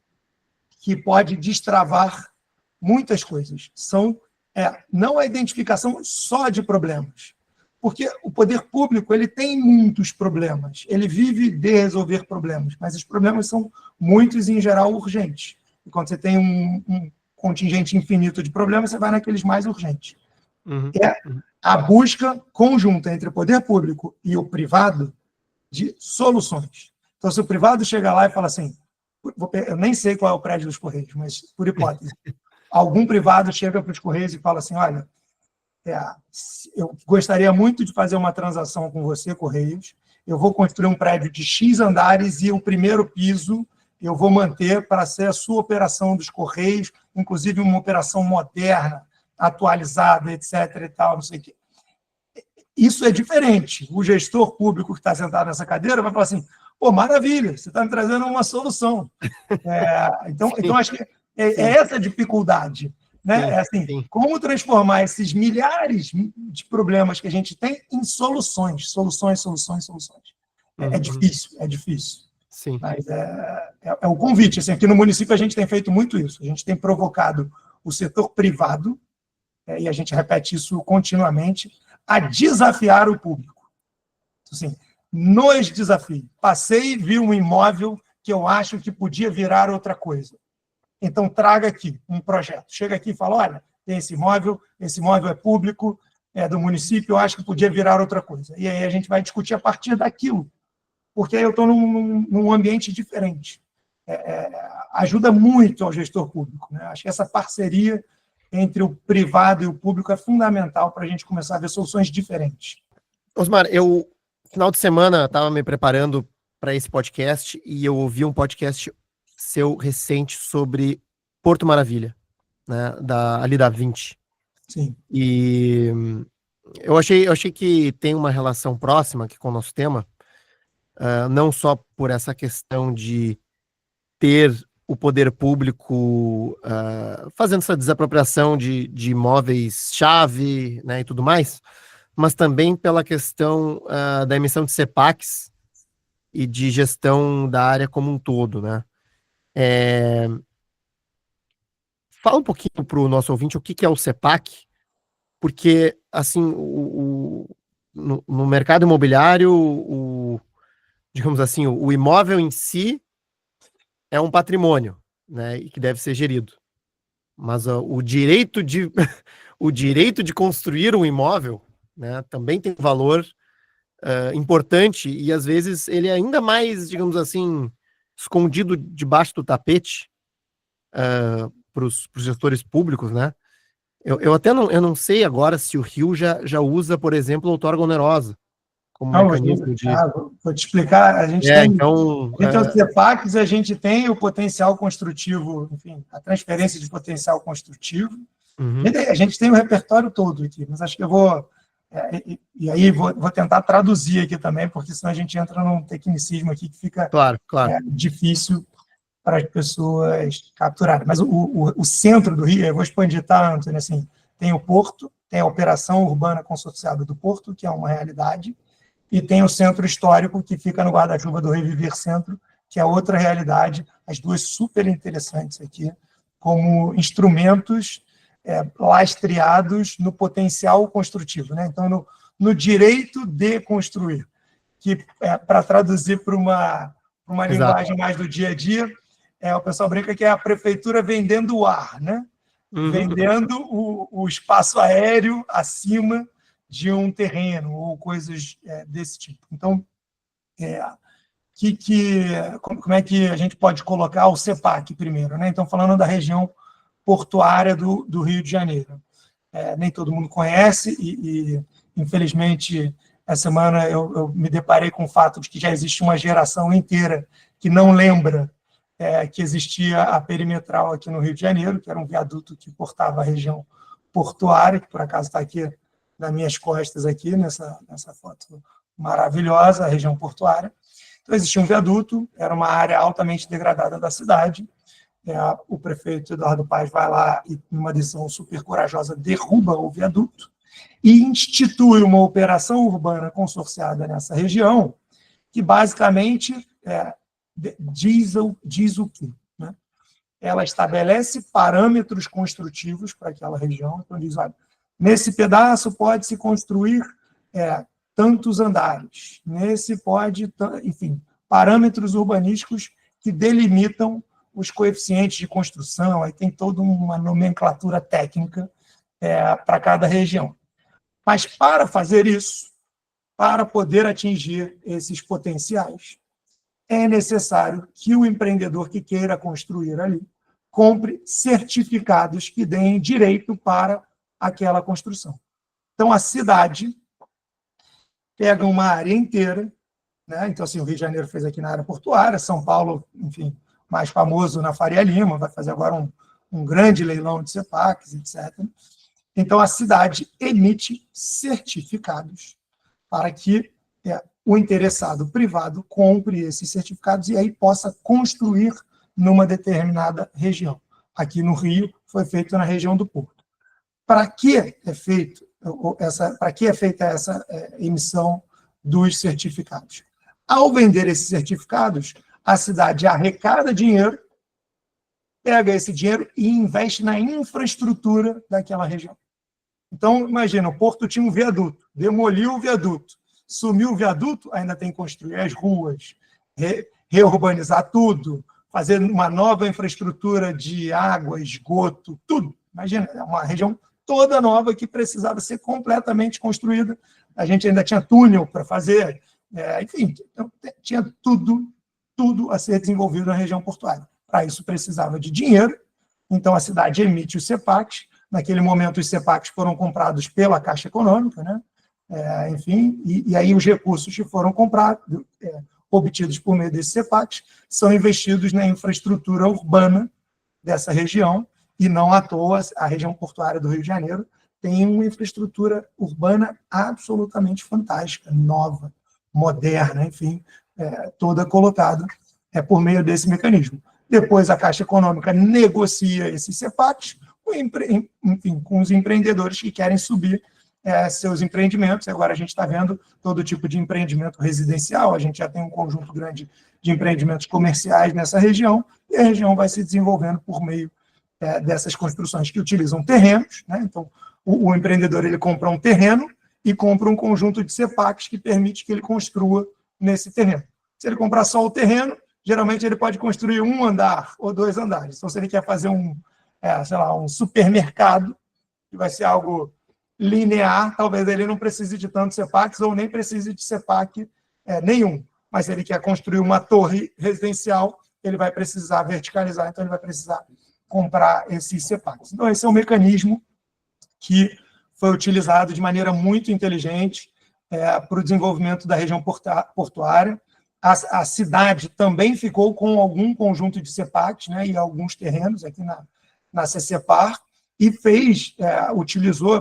[SPEAKER 2] que pode destravar muitas coisas. Não a identificação só de problemas, porque o poder público ele tem muitos problemas, ele vive de resolver problemas, mas os problemas são muitos e, em geral, urgentes. E quando você tem um contingente infinito de problemas, você vai naqueles mais urgentes. A busca conjunta entre o poder público e o privado de soluções. Então, se o privado chega lá e fala assim, eu nem sei qual é o prédio dos Correios, mas, por hipótese, algum privado chega para os Correios e fala assim, olha, eu gostaria muito de fazer uma transação com você, Correios, eu vou construir um prédio de X andares e o primeiro piso eu vou manter para ser a sua operação dos Correios, inclusive uma operação moderna, atualizada, etc. e tal, não sei o quê. Isso é diferente. O gestor público que está sentado nessa cadeira vai falar assim, pô, maravilha, você está me trazendo uma solução. Então, acho que é essa a dificuldade. Né? Como transformar esses milhares de problemas que a gente tem em soluções. Soluções. É difícil.
[SPEAKER 1] Sim.
[SPEAKER 2] Mas é o convite. Assim, aqui no município a gente tem feito muito isso. A gente tem provocado o setor privado, e a gente repete isso continuamente, a desafiar o público. Assim, nos desafio. Passei e vi um imóvel que eu acho que podia virar outra coisa. Então, traga aqui um projeto. Chega aqui e fala, olha, tem esse imóvel é público, é do município, eu acho que podia virar outra coisa. E aí a gente vai discutir a partir daquilo, porque aí eu estou num ambiente diferente. Ajuda muito ao gestor público. Né? Acho que essa parceria entre o privado e o público é fundamental para a gente começar a ver soluções diferentes.
[SPEAKER 1] Osmar, no final de semana, estava me preparando para esse podcast e eu ouvi um podcast seu recente sobre Porto Maravilha, né, ali da 20.
[SPEAKER 2] Sim.
[SPEAKER 1] E eu achei que tem uma relação próxima aqui com o nosso tema, não só por essa questão de ter o poder público fazendo essa desapropriação de imóveis-chave, né, e tudo mais, mas também pela questão da emissão de CEPACs e de gestão da área como um todo, né? Fala um pouquinho para o nosso ouvinte o que é o CEPAC, porque, assim, no mercado imobiliário, digamos assim, o imóvel em si é um patrimônio, né, e que deve ser gerido. Mas o direito de construir um imóvel, né, também tem um valor importante e, às vezes, ele é ainda mais, digamos assim, escondido debaixo do tapete para os gestores públicos, né? Eu até não sei agora se o Rio já usa, por exemplo, outorga onerosa como mecanismo de...
[SPEAKER 2] Vou te explicar. A gente tem os CEPACs, a gente tem o potencial construtivo, enfim, a transferência de potencial construtivo. A gente tem o repertório todo aqui, mas acho que eu vou... e aí vou tentar traduzir aqui também, porque senão a gente entra num tecnicismo aqui que fica
[SPEAKER 1] claro.
[SPEAKER 2] Difícil para as pessoas capturarem. Mas o centro do Rio, eu vou expandir, tá, Antônio? Assim, tem o Porto, tem a Operação Urbana Consorciada do Porto, que é uma realidade, e tem o Centro Histórico, que fica no guarda-chuva do Reviver Centro, que é outra realidade, as duas super interessantes aqui, como instrumentos lastreados no potencial construtivo, né? Então, no direito de construir, que, para traduzir para uma linguagem mais do dia a dia, o pessoal brinca que é a prefeitura vendendo o ar, né? Vendendo o espaço aéreo acima de um terreno ou coisas desse tipo. Então, como é que a gente pode colocar o CEPAC primeiro, né? Então, falando da região portuária do Rio de Janeiro. Nem todo mundo conhece e infelizmente, essa semana eu me deparei com o fato de que já existe uma geração inteira que não lembra que existia a perimetral aqui no Rio de Janeiro, que era um viaduto que cortava a região portuária, que por acaso está aqui nas minhas costas, aqui, nessa foto maravilhosa, a região portuária. Então, existia um viaduto, era uma área altamente degradada da cidade. O prefeito Eduardo Paes vai lá e, numa decisão super corajosa, derruba o viaduto e institui uma operação urbana consorciada nessa região, que basicamente diz o quê? Né? ela estabelece parâmetros construtivos para aquela região. Então, diz, olha, nesse pedaço pode-se construir tantos andares, nesse pode, enfim, parâmetros urbanísticos que delimitam os coeficientes de construção, aí tem toda uma nomenclatura técnica para cada região. Mas para fazer isso, para poder atingir esses potenciais, é necessário que o empreendedor que queira construir ali compre certificados que deem direito para aquela construção. Então, a cidade pega uma área inteira, né? Então, assim, o Rio de Janeiro fez aqui na área portuária, São Paulo, enfim, mais famoso na Faria Lima, vai fazer agora um grande leilão de CEPACs, etc. Então, a cidade emite certificados para que o interessado privado compre esses certificados e aí possa construir numa determinada região. Aqui no Rio, foi feito na região do Porto. Para que é feita essa emissão dos certificados? Ao vender esses certificados, a cidade arrecada dinheiro, pega esse dinheiro e investe na infraestrutura daquela região. Então, imagina, o Porto tinha um viaduto, demoliu o viaduto, sumiu o viaduto, ainda tem que construir as ruas, reurbanizar tudo, fazer uma nova infraestrutura de água, esgoto, tudo. Imagina, é uma região toda nova que precisava ser completamente construída. A gente ainda tinha túnel para fazer, enfim, tinha tudo a ser desenvolvido na região portuária. Para isso precisava de dinheiro, então a cidade emite os CEPACs. Naquele momento, os CEPACs foram comprados pela Caixa Econômica, né? Enfim, e aí os recursos que foram comprados, obtidos por meio desses CEPACs, são investidos na infraestrutura urbana dessa região, e não à toa a região portuária do Rio de Janeiro tem uma infraestrutura urbana absolutamente fantástica, nova, moderna, enfim, toda colocada por meio desse mecanismo. Depois a Caixa Econômica negocia esses CEPACs, enfim, com os empreendedores que querem subir seus empreendimentos. Agora a gente está vendo todo tipo de empreendimento residencial, a gente já tem um conjunto grande de empreendimentos comerciais nessa região, e a região vai se desenvolvendo por meio dessas construções que utilizam terrenos, né? Então, o empreendedor ele compra um terreno e compra um conjunto de CEPACs que permite que ele construa nesse terreno. Se ele comprar só o terreno, geralmente ele pode construir um andar ou 2 andares. Então, se ele quer fazer um supermercado, que vai ser algo linear, talvez ele não precise de tantos CEPACs ou nem precise de CEPAC nenhum. Mas se ele quer construir uma torre residencial, ele vai precisar verticalizar, então ele vai precisar comprar esses CEPACs. Então, esse é um mecanismo que foi utilizado de maneira muito inteligente para o desenvolvimento da região portuária. A cidade também ficou com algum conjunto de CEPACs, né, e alguns terrenos aqui na CCPAR, e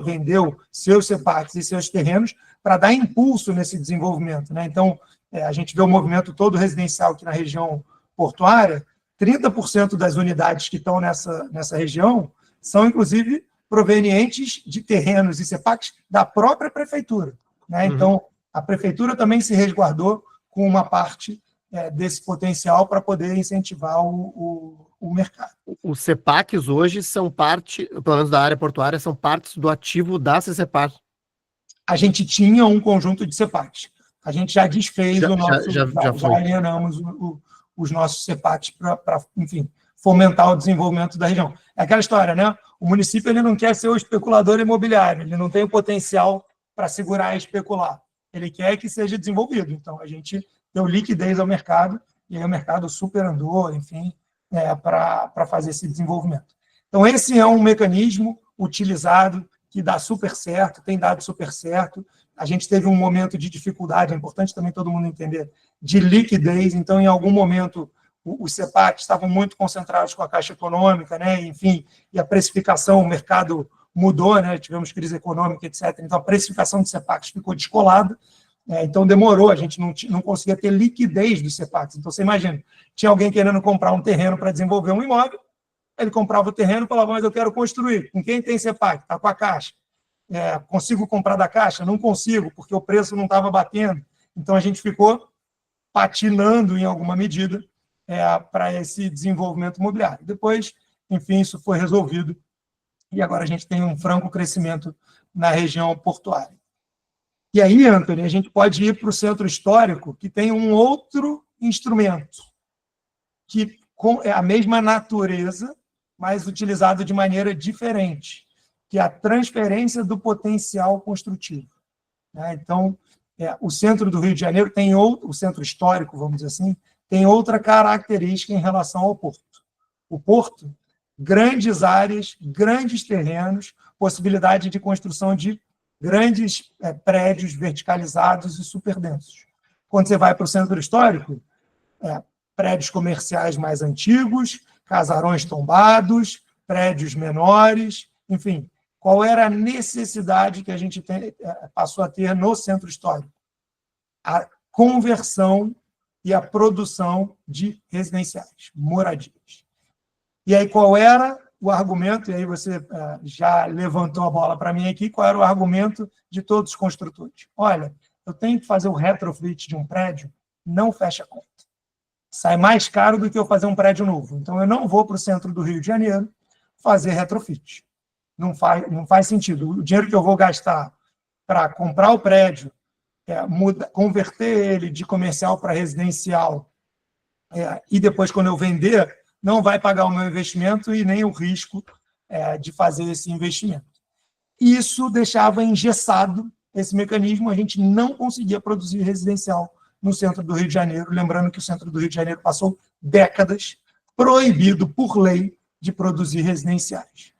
[SPEAKER 2] vendeu seus CEPACs e seus terrenos para dar impulso nesse desenvolvimento, né? Então, a gente vê o movimento todo residencial aqui na região portuária. 30% das unidades que estão nessa região são, inclusive, provenientes de terrenos e CEPACs da própria prefeitura, né? Então, a prefeitura também se resguardou com uma parte desse potencial para poder incentivar o mercado.
[SPEAKER 1] Os CEPACs hoje são parte, pelo menos da área portuária, são partes do ativo da CCPAR.
[SPEAKER 2] A gente tinha um conjunto de CEPACs. A gente já desfez já alienamos os nossos CEPACs para, enfim, fomentar o desenvolvimento da região. É aquela história, né? O município ele não quer ser o especulador imobiliário, ele não tem o potencial para segurar e especular. Ele quer que seja desenvolvido. Então, a gente deu liquidez ao mercado, e aí o mercado super andou, enfim, para fazer esse desenvolvimento. Então, esse é um mecanismo utilizado que dá super certo, tem dado super certo. A gente teve um momento de dificuldade, é importante também todo mundo entender, de liquidez. Então, em algum momento, os CEPACs estavam muito concentrados com a Caixa Econômica, né? Enfim, e a precificação, o mercado mudou, né? Tivemos crise econômica, etc. Então, a precificação de CEPACs ficou descolada. Então, demorou, a gente não conseguia ter liquidez dos CEPACs. Então, você imagina, tinha alguém querendo comprar um terreno para desenvolver um imóvel, ele comprava o terreno e falava, mas eu quero construir. Com quem tem CEPAC? Está com a Caixa. Consigo comprar da Caixa? Não consigo, porque o preço não estava batendo. Então, a gente ficou patinando em alguma medida para esse desenvolvimento imobiliário. Depois, enfim, isso foi resolvido e agora a gente tem um franco crescimento na região portuária. E aí, Anthony, a gente pode ir para o centro histórico, que tem um outro instrumento, que é a mesma natureza, mas utilizado de maneira diferente, que é a transferência do potencial construtivo. Então, o centro do Rio de Janeiro tem outro, o centro histórico, vamos dizer assim, tem outra característica em relação ao porto. O porto, grandes áreas, grandes terrenos, possibilidade de construção de grandes prédios verticalizados e superdensos. Quando você vai para o centro histórico, prédios comerciais mais antigos, casarões tombados, prédios menores, enfim, qual era a necessidade que a gente passou a ter no centro histórico? A conversão e a produção de residenciais, moradias. E aí, qual era o argumento? E aí você já levantou a bola para mim aqui, qual era o argumento de todos os construtores? Olha, eu tenho que fazer o retrofit de um prédio, não fecha a conta. Sai mais caro do que eu fazer um prédio novo. Então, eu não vou para o centro do Rio de Janeiro fazer retrofit. Não faz sentido. O dinheiro que eu vou gastar para comprar o prédio, converter ele de comercial para residencial, e depois, quando eu vender, não vai pagar o meu investimento e nem o risco de fazer esse investimento. Isso deixava engessado esse mecanismo, a gente não conseguia produzir residencial no centro do Rio de Janeiro, lembrando que o centro do Rio de Janeiro passou décadas proibido por lei de produzir residenciais.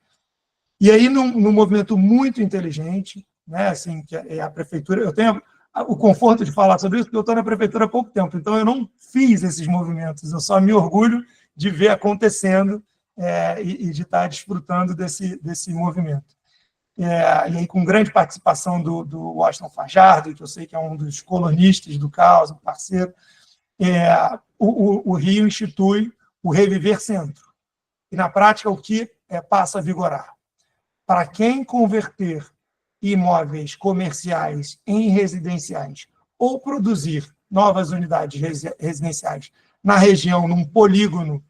[SPEAKER 2] E aí, num movimento muito inteligente, assim, que a prefeitura... Eu tenho o conforto de falar sobre isso, porque eu estou na prefeitura há pouco tempo, então eu não fiz esses movimentos, eu só me orgulho de ver acontecendo e de estar desfrutando desse movimento. E aí, com grande participação do Washington Fajardo, que eu sei que é um dos colunistas do Caos, um parceiro, o Rio institui o Reviver Centro. E, na prática, o que passa a vigorar? Para quem converter imóveis comerciais em residenciais ou produzir novas unidades residenciais na região, num polígono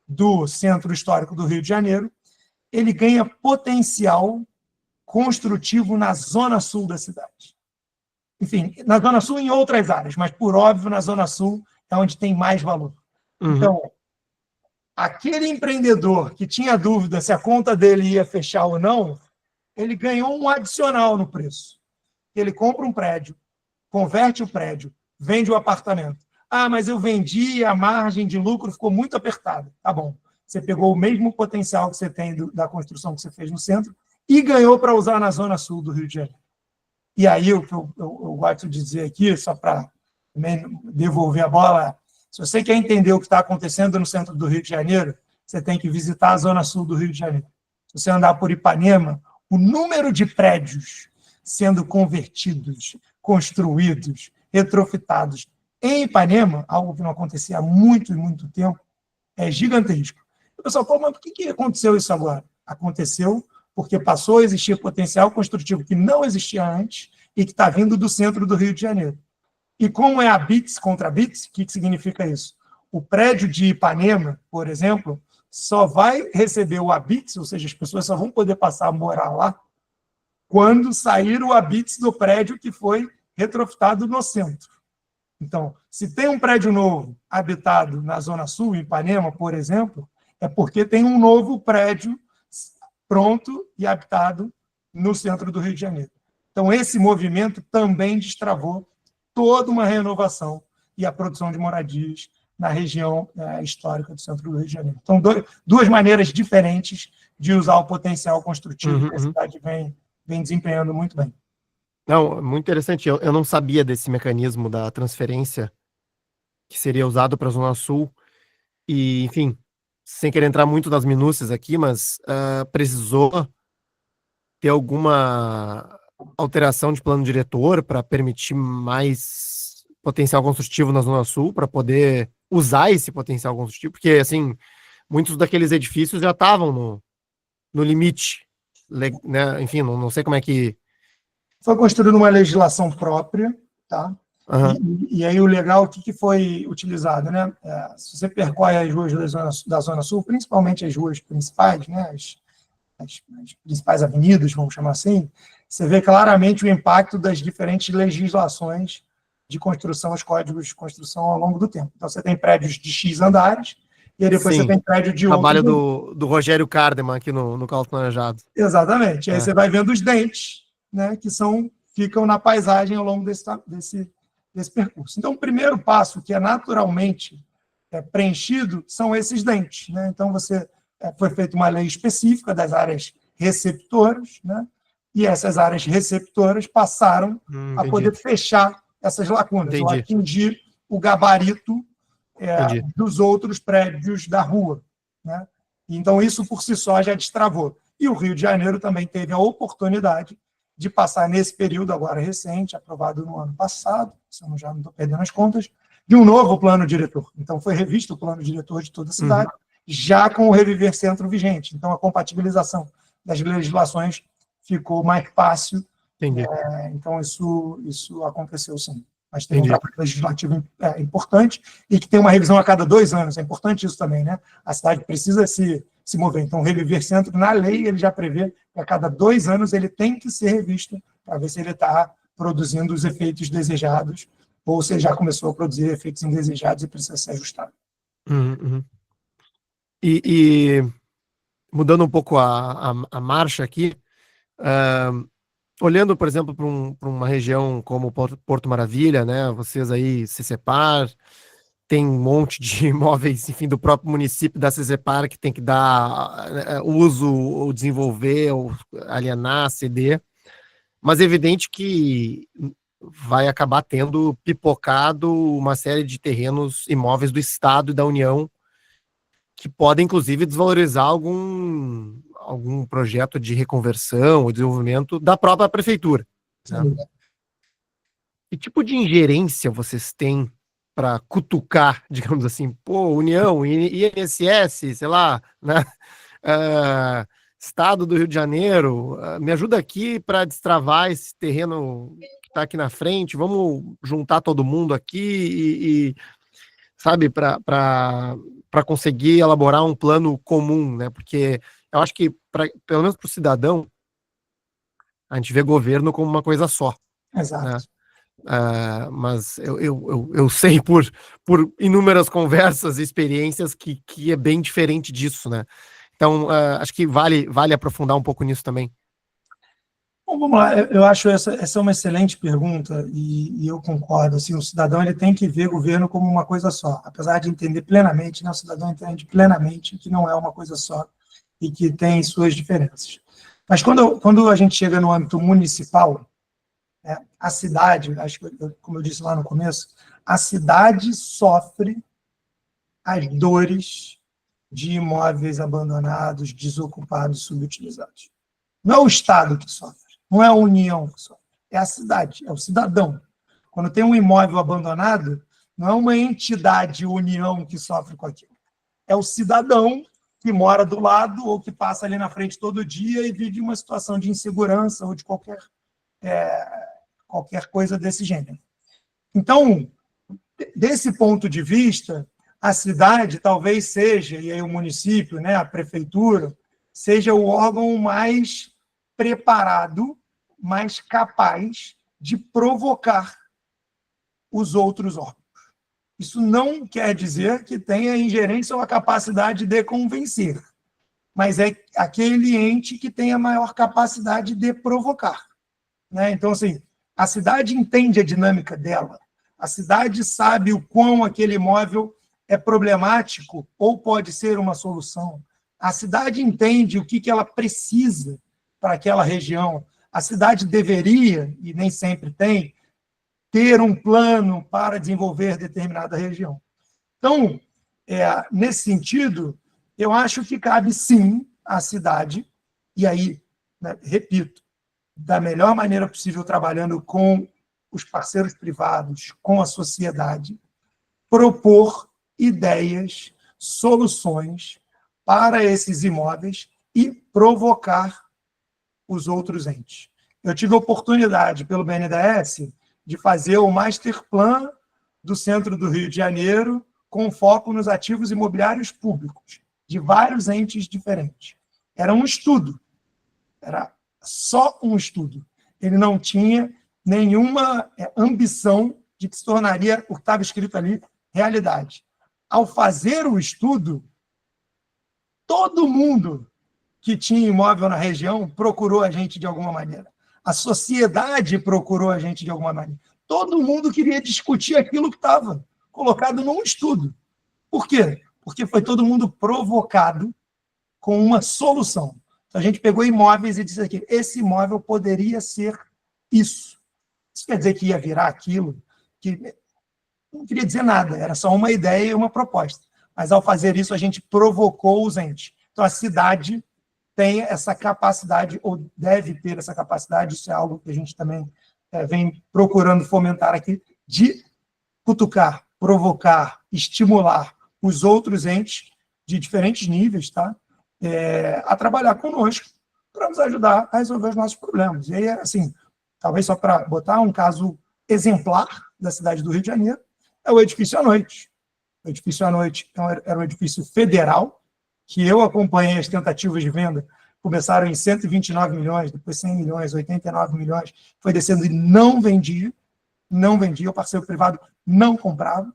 [SPEAKER 2] do Centro Histórico do Rio de Janeiro, ele ganha potencial construtivo na zona sul da cidade. Enfim, na zona sul e em outras áreas, mas, por óbvio, na zona sul é onde tem mais valor. Uhum. Então, aquele empreendedor que tinha dúvida se a conta dele ia fechar ou não, ele ganhou um adicional no preço. Ele compra um prédio, converte o prédio, vende o apartamento. Ah, mas eu vendi e a margem de lucro ficou muito apertada. Tá bom. Você pegou o mesmo potencial que você tem da construção que você fez no centro e ganhou para usar na zona sul do Rio de Janeiro. E aí, o que eu gosto de dizer aqui, só para devolver a bola, se você quer entender o que está acontecendo no centro do Rio de Janeiro, você tem que visitar a zona sul do Rio de Janeiro. Se você andar por Ipanema, o número de prédios sendo convertidos, construídos, retrofitados em Ipanema, algo que não acontecia há muito e muito tempo, é gigantesco. O pessoal fala, mas por que aconteceu isso agora? Aconteceu porque passou a existir potencial construtivo que não existia antes e que está vindo do centro do Rio de Janeiro. E como é a BITS contra a BITS, o que significa isso? O prédio de Ipanema, por exemplo, só vai receber o habits, ou seja, as pessoas só vão poder passar a morar lá, quando sair o habits do prédio que foi retrofitado no centro. Então, se tem um prédio novo habitado na Zona Sul, em Ipanema, por exemplo, é porque tem um novo prédio pronto e habitado no centro do Rio de Janeiro. Então, esse movimento também destravou toda uma renovação e a produção de moradias na região histórica do centro do Rio de Janeiro. Então, duas maneiras diferentes de usar o potencial construtivo que a cidade vem desempenhando muito bem.
[SPEAKER 1] Não, muito interessante. Eu não sabia desse mecanismo da transferência que seria usado para a Zona Sul. E, enfim, sem querer entrar muito nas minúcias aqui, mas precisou ter alguma alteração de plano diretor para permitir mais potencial construtivo na Zona Sul, para poder usar esse potencial construtivo, porque, assim, muitos daqueles edifícios já estavam no limite, né? Enfim, não sei como é que...
[SPEAKER 2] Foi construída uma legislação própria, tá? E aí o legal, o que foi utilizado, né? Se você percorre as ruas da Zona Sul, principalmente as ruas principais, né? As principais avenidas, vamos chamar assim, você vê claramente o impacto das diferentes legislações de construção, os códigos de construção ao longo do tempo. Então, você tem prédios de X andares, e aí depois você tem prédio de
[SPEAKER 1] trabalho do Rogério Cardeman aqui no Caos Planejado.
[SPEAKER 2] Exatamente. Aí você vai vendo os dentes, né, que ficam na paisagem ao longo desse percurso. Então, o primeiro passo, que é naturalmente preenchido, são esses dentes. Né? Então, foi feita uma lei específica das áreas receptoras, né? E essas áreas receptoras passaram a poder fechar essas lacunas, ou atingir o gabarito dos outros prédios da rua. Né? Então, isso por si só já destravou. E o Rio de Janeiro também teve a oportunidade de passar nesse período agora recente, aprovado no ano passado, se eu já não estou perdendo as contas, de um novo plano diretor. Então, foi revisto o plano diretor de toda a cidade, já com o Reviver Centro vigente. Então, a compatibilização das legislações ficou mais fácil. Então, isso aconteceu, sim. Mas tem um trabalho legislativo importante e que tem uma revisão a cada 2 anos. É importante isso também, né? A cidade precisa se mover. Então, o Reviver Centro, na lei, ele já prevê que a cada 2 anos ele tem que ser revisto para ver se ele está produzindo os efeitos desejados ou se ele já começou a produzir efeitos indesejados e precisa ser ajustado.
[SPEAKER 1] E mudando um pouco a marcha aqui, olhando, por exemplo, para uma região como Porto Maravilha, né? Vocês aí, CCPAR, tem um monte de imóveis, enfim, do próprio município da CCPAR que tem que dar uso, ou desenvolver, ou alienar, ceder. Mas é evidente que vai acabar tendo pipocado uma série de terrenos imóveis do Estado e da União que podem, inclusive, desvalorizar algum projeto de reconversão ou desenvolvimento da própria prefeitura. Né? Que tipo de ingerência vocês têm para cutucar, digamos assim, União, INSS, sei lá, né? Estado do Rio de Janeiro, me ajuda aqui para destravar esse terreno que está aqui na frente, vamos juntar todo mundo aqui sabe, para conseguir elaborar um plano comum, né? Porque eu acho que, pelo menos para o cidadão, a gente vê governo como uma coisa só.
[SPEAKER 2] Exato.
[SPEAKER 1] Né? Mas eu sei por inúmeras conversas e experiências que é bem diferente disso, né? Então, acho que vale aprofundar um pouco nisso também.
[SPEAKER 2] Bom, vamos lá. Eu acho essa é uma excelente pergunta e eu concordo. Assim, o cidadão ele tem que ver o governo como uma coisa só, apesar de entender plenamente, né, o cidadão entende plenamente que não é uma coisa só e que tem suas diferenças. Mas quando a gente chega no âmbito municipal, a cidade, acho que, como eu disse lá no começo, a cidade sofre as dores de imóveis abandonados, desocupados, subutilizados. Não é o Estado que sofre, não é a União que sofre, é a cidade, é o cidadão. Quando tem um imóvel abandonado, não é uma entidade, União, que sofre com aquilo. É o cidadão que mora do lado ou que passa ali na frente todo dia e vive uma situação de insegurança ou de qualquer coisa desse gênero. Então, desse ponto de vista, a cidade talvez seja, e aí o município, né, a prefeitura, seja o órgão mais preparado, mais capaz de provocar os outros órgãos. Isso não quer dizer que tenha ingerência ou a capacidade de convencer, mas é aquele ente que tem a maior capacidade de provocar. Né? Então, assim, a cidade entende a dinâmica dela, a cidade sabe o quão aquele imóvel é problemático ou pode ser uma solução. A cidade entende o que ela precisa para aquela região. A cidade deveria, e nem sempre tem, ter um plano para desenvolver determinada região. Então, nesse sentido, eu acho que cabe sim à cidade, e aí, né, repito, da melhor maneira possível, trabalhando com os parceiros privados, com a sociedade, propor ideias, soluções para esses imóveis e provocar os outros entes. Eu tive a oportunidade, pelo BNDES, de fazer o master plan do centro do Rio de Janeiro com foco nos ativos imobiliários públicos, de vários entes diferentes. Era um estudo, era só um estudo. Ele não tinha nenhuma ambição de que se tornaria o que estava escrito ali realidade. Ao fazer o estudo, todo mundo que tinha imóvel na região procurou a gente de alguma maneira. A sociedade procurou a gente de alguma maneira. Todo mundo queria discutir aquilo que estava colocado num estudo. Por quê? Porque foi todo mundo provocado com uma solução. Então, a gente pegou imóveis e disse aqui, esse imóvel poderia ser isso. Isso quer dizer que ia virar aquilo? Que não queria dizer nada, era só uma ideia e uma proposta. Mas, ao fazer isso, a gente provocou os entes. Então, a cidade tem essa capacidade, ou deve ter essa capacidade, isso é algo que a gente também vem procurando fomentar aqui, de cutucar, provocar, estimular os outros entes de diferentes níveis, tá? A trabalhar conosco para nos ajudar a resolver os nossos problemas. E aí, assim, talvez só para botar um caso exemplar da cidade do Rio de Janeiro, é o edifício à noite. O edifício à noite era um edifício federal, que eu acompanhei as tentativas de venda, começaram em 129 milhões, depois 100 milhões, 89 milhões, foi descendo e não vendia, o parceiro privado não comprava,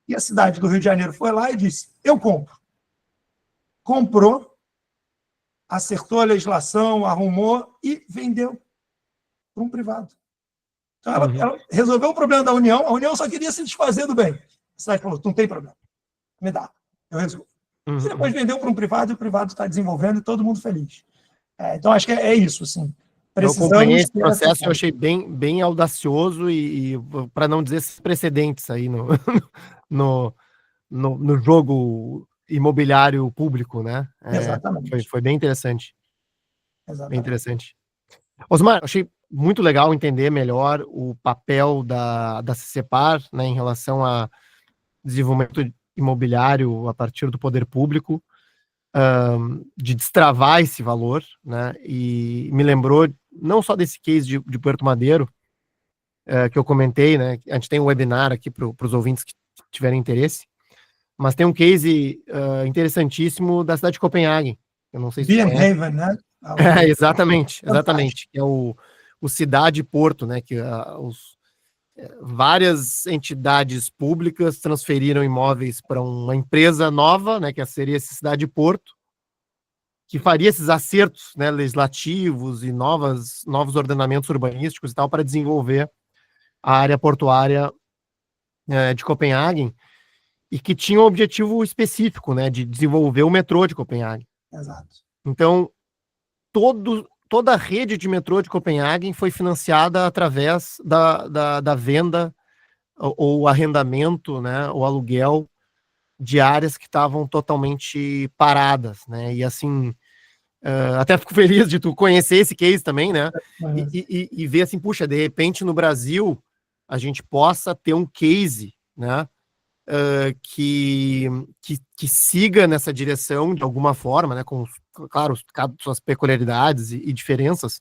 [SPEAKER 2] e a cidade do Rio de Janeiro foi lá e disse, eu compro. Comprou, acertou a legislação, arrumou e vendeu para um privado. Então, ela resolveu o problema da União, a União só queria se desfazer do bem. A cidade falou, não tem problema, me dá, eu resolvo. E depois vendeu para um privado e o privado está desenvolvendo e todo mundo feliz. Então, acho que é isso, assim.
[SPEAKER 1] Eu acompanhei esse processo, eu achei bem audacioso e para não dizer esses precedentes aí no jogo imobiliário público, né?
[SPEAKER 2] Exatamente.
[SPEAKER 1] Foi bem interessante.
[SPEAKER 2] Exatamente.
[SPEAKER 1] Bem interessante. Osmar, achei muito legal entender melhor o papel da CCPAR, né, em relação a desenvolvimento imobiliário a partir do poder público, de destravar esse valor, né, e me lembrou não só desse case de Puerto Madeiro, que eu comentei, né, a gente tem um webinar aqui para os ouvintes que tiverem interesse, mas tem um case interessantíssimo da cidade de Copenhague, eu não sei se você conhece.
[SPEAKER 2] Haven, né?
[SPEAKER 1] Exatamente, que é o Cidade Porto, né, que várias entidades públicas transferiram imóveis para uma empresa nova, né, que seria essa Cidade Porto, que faria esses acertos, né, legislativos e novos ordenamentos urbanísticos e tal para desenvolver a área portuária de Copenhague, e que tinha um objetivo específico, né, de desenvolver o metrô de Copenhague.
[SPEAKER 2] Exato.
[SPEAKER 1] Então, toda a rede de metrô de Copenhague foi financiada através da venda ou arrendamento, né, ou aluguel de áreas que estavam totalmente paradas, né, e assim, até fico feliz de tu conhecer esse case também, né, e ver assim, puxa, de repente no Brasil a gente possa ter um case, né, que siga nessa direção de alguma forma, né, com, claro, suas peculiaridades e diferenças,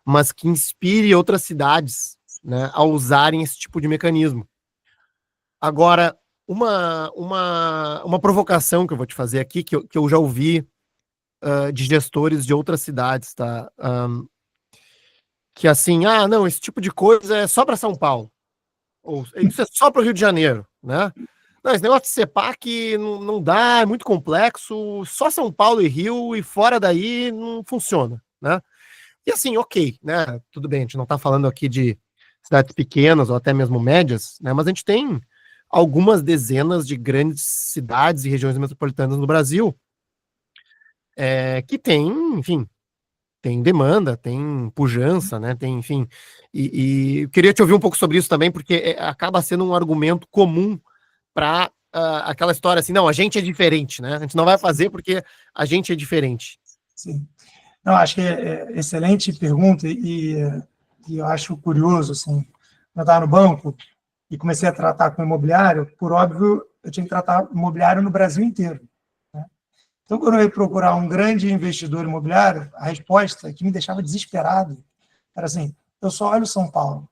[SPEAKER 1] mas que inspire outras cidades, né, a usarem esse tipo de mecanismo. Agora, uma provocação que eu vou te fazer aqui, que eu já ouvi de gestores de outras cidades, tá? Que assim, não, esse tipo de coisa é só para São Paulo, ou isso é só para o Rio de Janeiro, né? Não, esse negócio de CEPAC não dá, é muito complexo, só São Paulo e Rio, e fora daí não funciona, né? E assim, ok, né? Tudo bem, a gente não está falando aqui de cidades pequenas ou até mesmo médias, né? Mas a gente tem algumas dezenas de grandes cidades e regiões metropolitanas no Brasil que tem, enfim, tem demanda, tem pujança, né? Tem, enfim. E eu queria te ouvir um pouco sobre isso também, porque acaba sendo um argumento comum para aquela história assim, não, a gente é diferente, né? A gente não vai fazer porque a gente é diferente.
[SPEAKER 2] Sim. Não, acho que excelente pergunta e eu acho curioso, assim, eu estava no banco e comecei a tratar com imobiliário, por óbvio, eu tinha que tratar imobiliário no Brasil inteiro, né? Então, quando eu ia procurar um grande investidor imobiliário, a resposta que me deixava desesperado era assim, eu só olho São Paulo.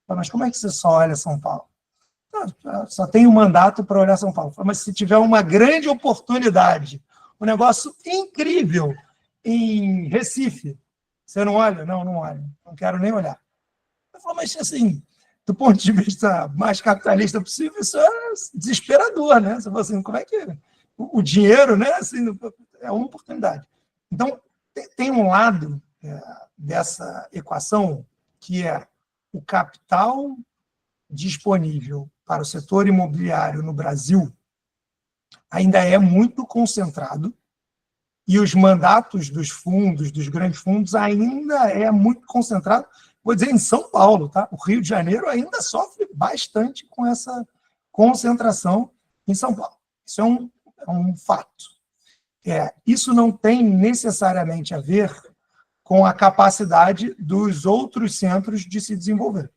[SPEAKER 2] Mas como é que você só olha São Paulo? Só tem um mandato para olhar São Paulo. Mas se tiver uma grande oportunidade, um negócio incrível em Recife, você não olha? Não, não olho. Não quero nem olhar. Eu falo, mas assim, do ponto de vista mais capitalista possível, isso é desesperador, né? Você fala assim, como é que o dinheiro, né? Assim, é uma oportunidade. Então, tem um lado dessa equação que é o capital disponível para o setor imobiliário no Brasil ainda é muito concentrado e os mandatos dos fundos, dos grandes fundos, ainda é muito concentrado, vou dizer, em São Paulo. Tá? O Rio de Janeiro ainda sofre bastante com essa concentração em São Paulo. Isso é um fato. Isso não tem necessariamente a ver com a capacidade dos outros centros de se desenvolver.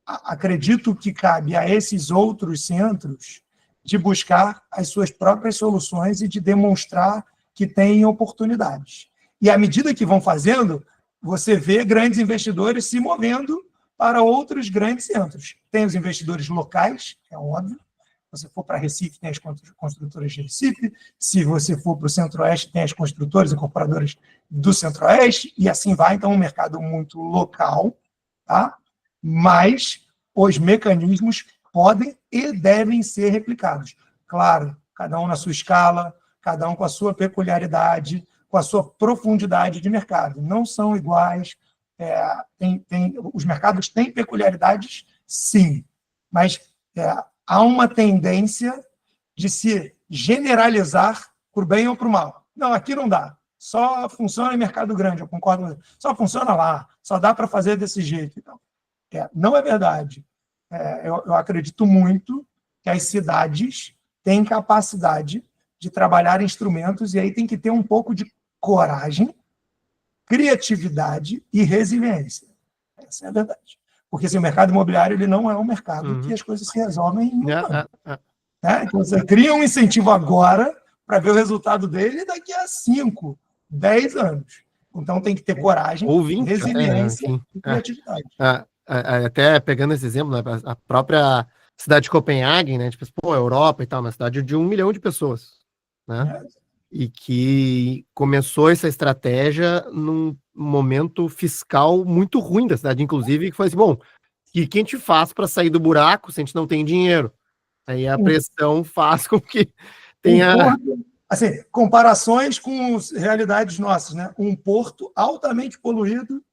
[SPEAKER 2] Acredito que cabe a esses outros centros de buscar as suas próprias soluções e de demonstrar que têm oportunidades. E à medida que vão fazendo, você vê grandes investidores se movendo para outros grandes centros. Tem os investidores locais, é óbvio. Se você for para Recife, tem as construtoras de Recife. Se você for para o Centro-Oeste, tem as construtoras e incorporadoras do Centro-Oeste, e assim vai. Então, é um mercado muito local, tá? Mas os mecanismos podem e devem ser replicados. Claro, cada um na sua escala, cada um com a sua peculiaridade, com a sua profundidade de mercado. Não são iguais. Os mercados têm peculiaridades, sim, mas há uma tendência de se generalizar por bem ou por mal. Não, aqui não dá. Só funciona em mercado grande, eu concordo. Só funciona lá, só dá para fazer desse jeito. Então, não é verdade. Eu acredito muito que as cidades têm capacidade de trabalhar instrumentos, e aí tem que ter um pouco de coragem, criatividade e resiliência. Essa é a verdade. Porque assim, o mercado imobiliário ele não é um mercado que as coisas se resolvem em um ano. Então, você cria um incentivo agora para ver o resultado dele daqui a 5, 10 anos. Então, tem que ter coragem,
[SPEAKER 1] ou 20,
[SPEAKER 2] resiliência e criatividade.
[SPEAKER 1] Até pegando esse exemplo, né, a própria cidade de Copenhague, né, tipo, pô, Europa e tal, uma cidade de 1 milhão de pessoas, né, e que começou essa estratégia num momento fiscal muito ruim da cidade, inclusive, que foi assim, bom, e quem te faz para sair do buraco se a gente não tem dinheiro? Aí a pressão faz com que tenha...
[SPEAKER 2] Assim, comparações com realidades nossas, né? Um porto altamente poluído,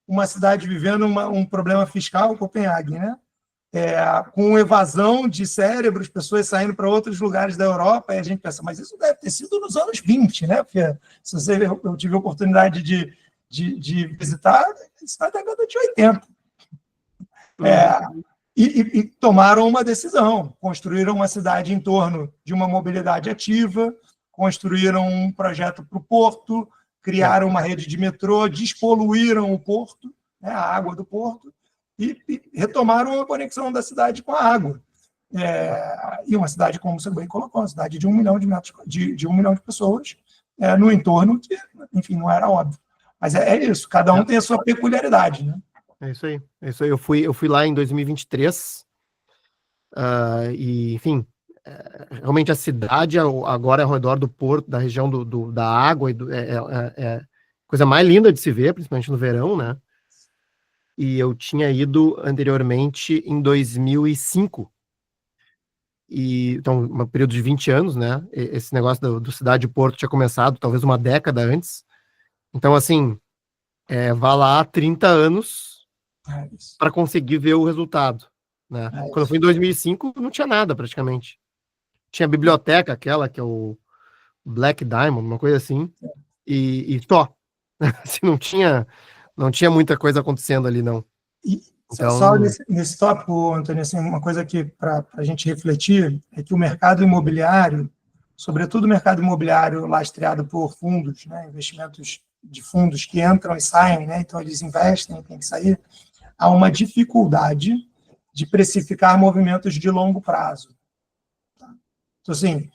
[SPEAKER 2] uma cidade vivendo um problema fiscal, Copenhague, né? Com evasão de cérebros, pessoas saindo para outros lugares da Europa, e a gente pensa, mas isso deve ter sido nos anos 20, né? Porque eu tive a oportunidade de visitar, isso na década de 80. E tomaram uma decisão, construíram uma cidade em torno de uma mobilidade ativa, construíram um projeto para o porto, criaram uma rede de metrô, despoluíram o porto, né, a água do porto, e retomaram a conexão da cidade com a água. E uma cidade, como você bem colocou, uma cidade de 1 milhão de 1 milhão de pessoas, no entorno que, enfim, não era óbvio. Mas é isso, cada um tem a sua peculiaridade, né?
[SPEAKER 1] É isso aí. Eu fui lá em 2023, e, enfim, realmente a cidade agora é ao redor do porto, da região da água, é coisa mais linda de se ver, principalmente no verão, né? E eu tinha ido anteriormente em 2005, então, um período de 20 anos, né? Esse negócio do cidade e porto tinha começado talvez uma década antes. Então, assim, vá lá 30 anos para conseguir ver o resultado, né? Quando eu fui em 2005, não tinha nada praticamente. Tinha a biblioteca, aquela que é o Black Diamond, uma coisa assim, e só. Assim, não tinha muita coisa acontecendo ali, não.
[SPEAKER 2] Então... Só nesse tópico, Antônio, assim, uma coisa que para a gente refletir é que o mercado imobiliário, sobretudo o mercado imobiliário lastreado por fundos, né, investimentos de fundos que entram e saem, né, então eles investem, tem que sair, há uma dificuldade de precificar movimentos de longo prazo. Então, assim,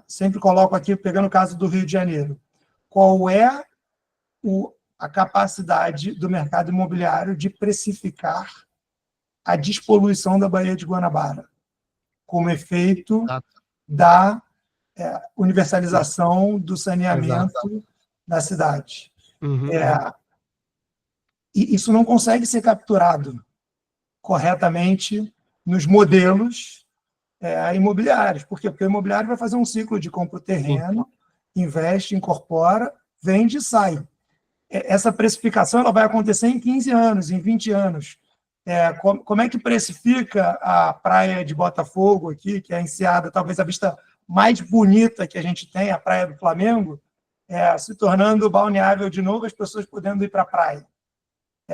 [SPEAKER 2] sempre coloco aqui, pegando o caso do Rio de Janeiro, qual é a capacidade do mercado imobiliário de precificar a despoluição da Baía de Guanabara, como efeito da universalização do saneamento da cidade. E isso não consegue ser capturado corretamente nos modelos imobiliários. Por quê? Porque o imobiliário vai fazer um ciclo de compra o terreno, investe, incorpora, vende e sai. Essa precificação ela vai acontecer em 15 anos, em 20 anos. Como é que precifica a praia de Botafogo aqui, que é a Enseada, talvez a vista mais bonita que a gente tem, a Praia do Flamengo, se tornando balneável de novo, as pessoas podendo ir para a praia.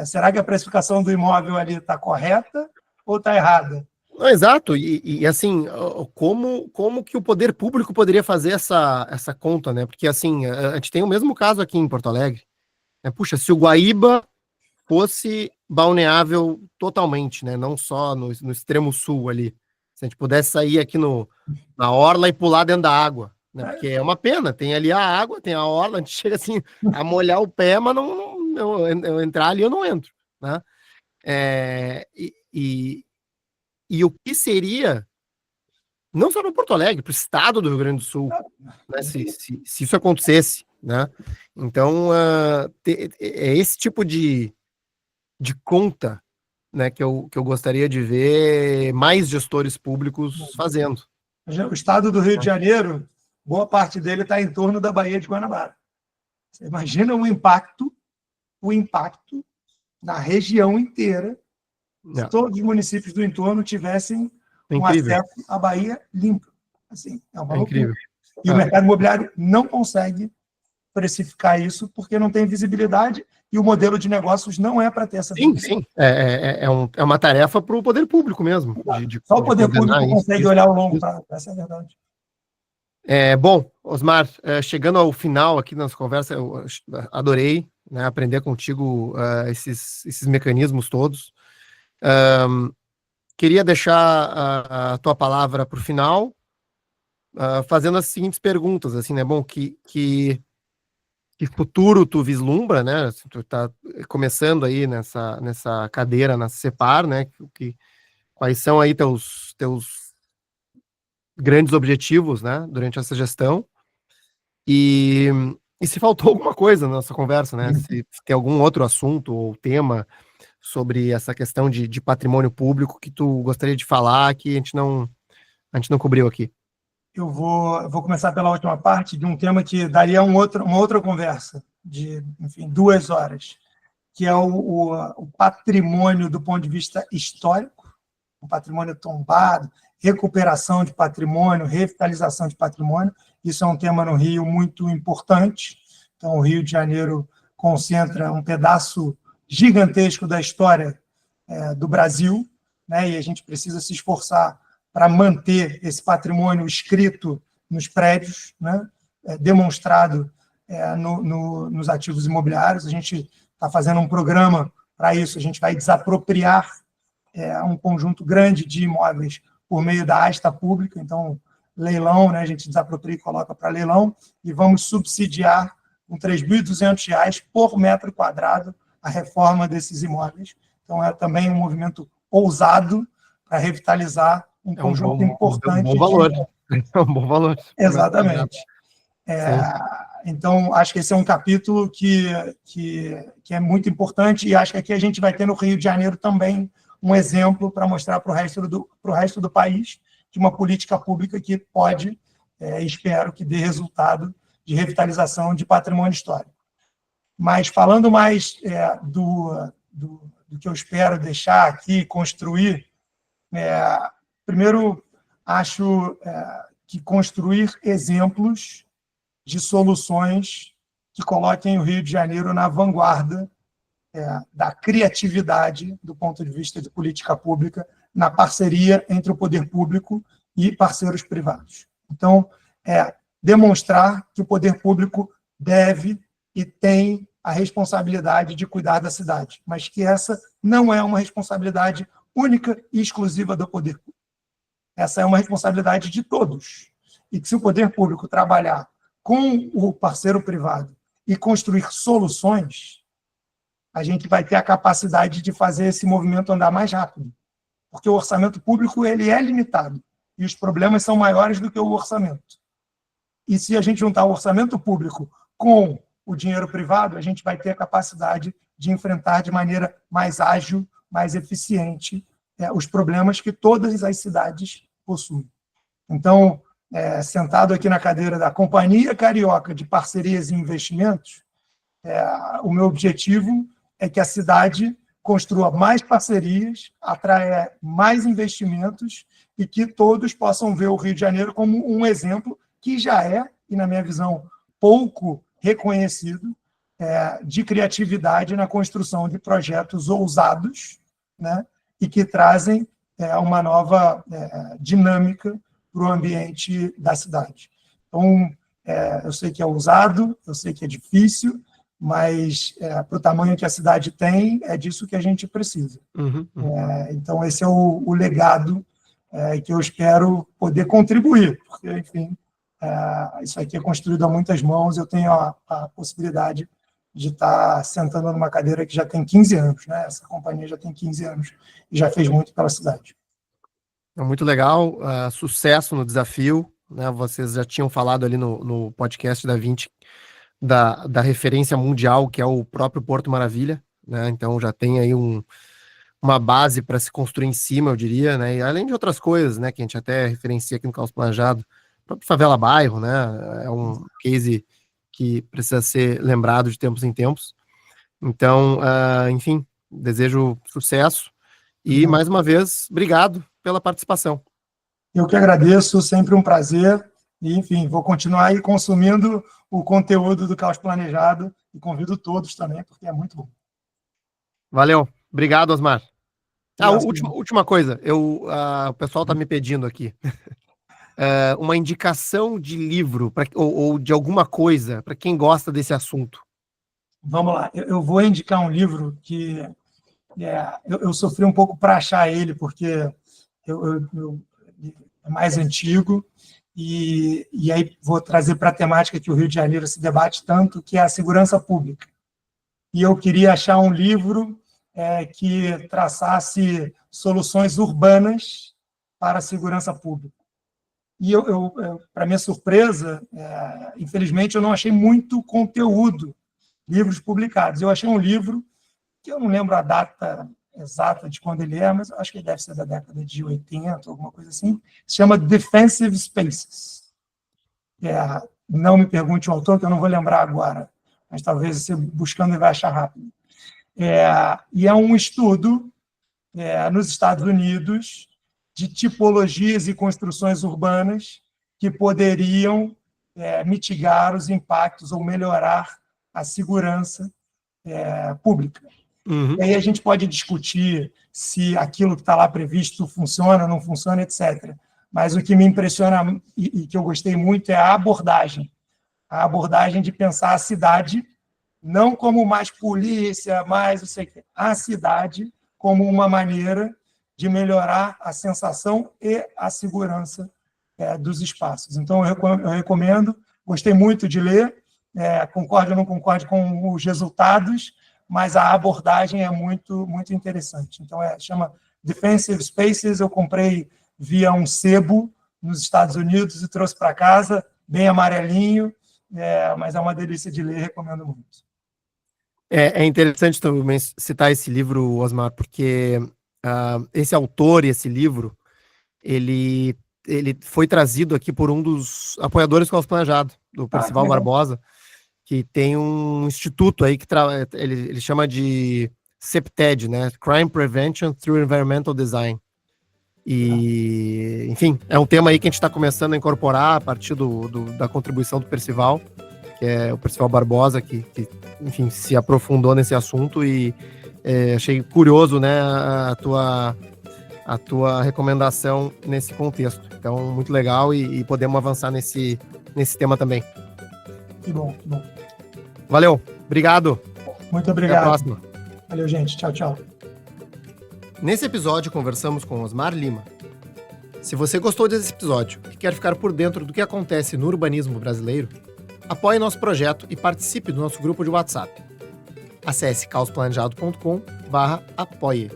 [SPEAKER 2] Será que a precificação do imóvel ali está correta ou está errada?
[SPEAKER 1] Não, exato, e assim, como que o poder público poderia fazer essa conta, né? Porque assim, a gente tem o mesmo caso aqui em Porto Alegre. Puxa, se o Guaíba fosse balneável totalmente, né? Não só no extremo sul ali. Se a gente pudesse sair aqui na orla e pular dentro da água, né? Porque é uma pena, tem ali a água, tem a orla, a gente chega assim a molhar o pé, mas eu entrar ali eu não entro, né? E o que seria, não só para Porto Alegre, para o estado do Rio Grande do Sul, né? Se isso acontecesse, né? Então, é esse tipo de conta, né, que eu gostaria de ver mais gestores públicos fazendo.
[SPEAKER 2] O estado do Rio de Janeiro, boa parte dele está em torno da Baía de Guanabara. Você imagina o impacto na região inteira, se todos os municípios do entorno tivessem um acesso à Baía limpo. Assim, é uma loucura.
[SPEAKER 1] Incrível.
[SPEAKER 2] E o mercado imobiliário não consegue precificar isso porque não tem visibilidade e o modelo de negócios não é para ter essa visibilidade.
[SPEAKER 1] Sim. É uma tarefa para o poder público mesmo.
[SPEAKER 2] Só o poder público consegue olhar o longo prazo. Essa é a verdade.
[SPEAKER 1] Bom, Osmar, chegando ao final aqui na nossa conversa, eu adorei, né, aprender contigo esses mecanismos todos. Queria deixar a tua palavra para o final, fazendo as seguintes perguntas, assim, né? Bom, que futuro tu vislumbra, né? Tu tá começando aí nessa cadeira, na CEPAR, né? Quais são aí teus grandes objetivos, né? Durante essa gestão. E se faltou alguma coisa na nossa conversa, né? Se tem algum outro assunto ou tema sobre essa questão de patrimônio público que tu gostaria de falar que a gente não cobriu aqui.
[SPEAKER 2] Eu vou começar pela última parte de um tema que daria uma outra conversa de, enfim, 2 horas, que é o patrimônio do ponto de vista histórico, o patrimônio tombado, recuperação de patrimônio, revitalização de patrimônio. Isso é um tema no Rio muito importante. Então, o Rio de Janeiro concentra um pedaço gigantesco da história do Brasil, né? E a gente precisa se esforçar para manter esse patrimônio escrito nos prédios, né? Demonstrado nos ativos imobiliários. A gente está fazendo um programa para isso, a gente vai desapropriar um conjunto grande de imóveis por meio da asta pública, então, leilão, né? A gente desapropria e coloca para leilão, e vamos subsidiar com R$ 3.200 por metro quadrado a reforma desses imóveis. Então, é também um movimento ousado para revitalizar um conjunto importante.
[SPEAKER 1] Um bom valor. É um bom valor.
[SPEAKER 2] Exatamente. Então, acho que esse é um capítulo que é muito importante, e acho que aqui a gente vai ter no Rio de Janeiro também um exemplo para mostrar para o resto do país de uma política pública que pode, espero que dê resultado de revitalização de patrimônio histórico. Mas, falando mais do que eu espero deixar aqui, construir, primeiro, acho que construir exemplos de soluções que coloquem o Rio de Janeiro na vanguarda da criatividade do ponto de vista de política pública, na parceria entre o poder público e parceiros privados. Então, demonstrar que o poder público deve e tem a responsabilidade de cuidar da cidade, mas que essa não é uma responsabilidade única e exclusiva do poder público. Essa é uma responsabilidade de todos. E que se o poder público trabalhar com o parceiro privado e construir soluções, a gente vai ter a capacidade de fazer esse movimento andar mais rápido, porque o orçamento público ele é limitado e os problemas são maiores do que o orçamento. E se a gente juntar o orçamento público com o dinheiro privado, a gente vai ter a capacidade de enfrentar de maneira mais ágil, mais eficiente, os problemas que todas as cidades possuem. Então, sentado aqui na cadeira da Companhia Carioca de Parcerias e Investimentos, o meu objetivo é que a cidade construa mais parcerias, atraia mais investimentos e que todos possam ver o Rio de Janeiro como um exemplo que já é, e na minha visão, pouco reconhecido, de criatividade na construção de projetos ousados, né, e que trazem uma nova dinâmica para o ambiente da cidade. Então, eu sei que é ousado, eu sei que é difícil, mas para o tamanho que a cidade tem, é disso que a gente precisa. Então, esse é o legado que eu espero poder contribuir, porque, enfim, isso aqui é construído a muitas mãos, eu tenho a possibilidade de estar sentando numa cadeira que já tem 15 anos, né? Essa companhia já tem 15 anos e já fez muito pela cidade.
[SPEAKER 1] É muito legal, sucesso no desafio, né? Vocês já tinham falado ali no podcast da 20 da referência mundial, que é o próprio Porto Maravilha, né? Então já tem aí uma base para se construir em cima, eu diria, né? E além de outras coisas, né, que a gente até referencia aqui no Caos Planejado, o próprio Favela Bairro, né? É um case que precisa ser lembrado de tempos em tempos. Então, enfim, desejo sucesso e, mais uma vez, obrigado pela participação.
[SPEAKER 2] Eu que agradeço, sempre um prazer. E, enfim, vou continuar aí consumindo o conteúdo do Caos Planejado e convido todos também, porque é muito bom.
[SPEAKER 1] Valeu. Obrigado, Osmar. Última coisa. O pessoal está me pedindo aqui. Uma indicação de livro ou de alguma coisa para quem gosta desse assunto.
[SPEAKER 2] Vamos lá. Eu vou indicar um livro que eu sofri um pouco para achar ele, porque é mais antigo, e aí vou trazer para a temática que o Rio de Janeiro se debate tanto, que é a segurança pública. E eu queria achar um livro que traçasse soluções urbanas para a segurança pública. E para minha surpresa, infelizmente, eu não achei muito conteúdo, livros publicados. Eu achei um livro que eu não lembro a data exata de quando ele é, mas acho que ele deve ser da década de 80, alguma coisa assim, se chama Defensive Spaces. Não me pergunte o autor, que eu não vou lembrar agora, mas talvez você buscando vai achar rápido. E é um estudo nos Estados Unidos de tipologias e construções urbanas que poderiam mitigar os impactos ou melhorar a segurança pública. E aí a gente pode discutir se aquilo que está lá previsto funciona, não funciona, etc. Mas o que me impressiona e que eu gostei muito é a abordagem de pensar a cidade não como mais polícia, mais não sei o quê, a cidade como uma maneira de melhorar a sensação e a segurança dos espaços. Então, eu recomendo, gostei muito de ler, concordo ou não concordo com os resultados, mas a abordagem é muito, muito interessante. Então, chama Defensive Spaces, eu comprei via um sebo nos Estados Unidos e trouxe para casa, bem amarelinho, mas é uma delícia de ler, recomendo muito.
[SPEAKER 1] É interessante também citar esse livro, Osmar, porque esse autor e esse livro, ele foi trazido aqui por um dos apoiadores do Caos Planejado, do Percival Barbosa, que tem um instituto aí que ele chama de CPTED, né? Crime Prevention Through Environmental Design. E, enfim, é um tema aí que a gente está começando a incorporar a partir da contribuição do Percival, que é o Percival Barbosa, que enfim, se aprofundou nesse assunto e achei curioso, né, a tua recomendação nesse contexto. Então, muito legal e podemos avançar nesse tema também.
[SPEAKER 2] Que bom, que bom.
[SPEAKER 1] Valeu, obrigado.
[SPEAKER 2] Muito obrigado.
[SPEAKER 1] Até a próxima.
[SPEAKER 2] Valeu, gente. Tchau, tchau.
[SPEAKER 1] Nesse episódio, conversamos com Osmar Lima. Se você gostou desse episódio e quer ficar por dentro do que acontece no urbanismo brasileiro, apoie nosso projeto e participe do nosso grupo de WhatsApp. Acesse caosplanejado.com/apoie.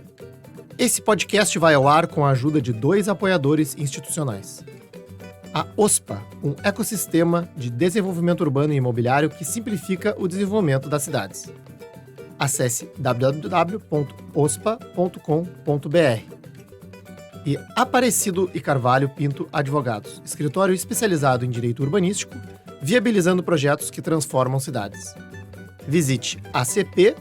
[SPEAKER 1] Esse podcast vai ao ar com a ajuda de 2 apoiadores institucionais. A OSPA, um ecossistema de desenvolvimento urbano e imobiliário que simplifica o desenvolvimento das cidades. Acesse www.ospa.com.br. E Aparecido e Carvalho Pinto Advogados, escritório especializado em direito urbanístico, viabilizando projetos que transformam cidades. Visite acp.adv.br.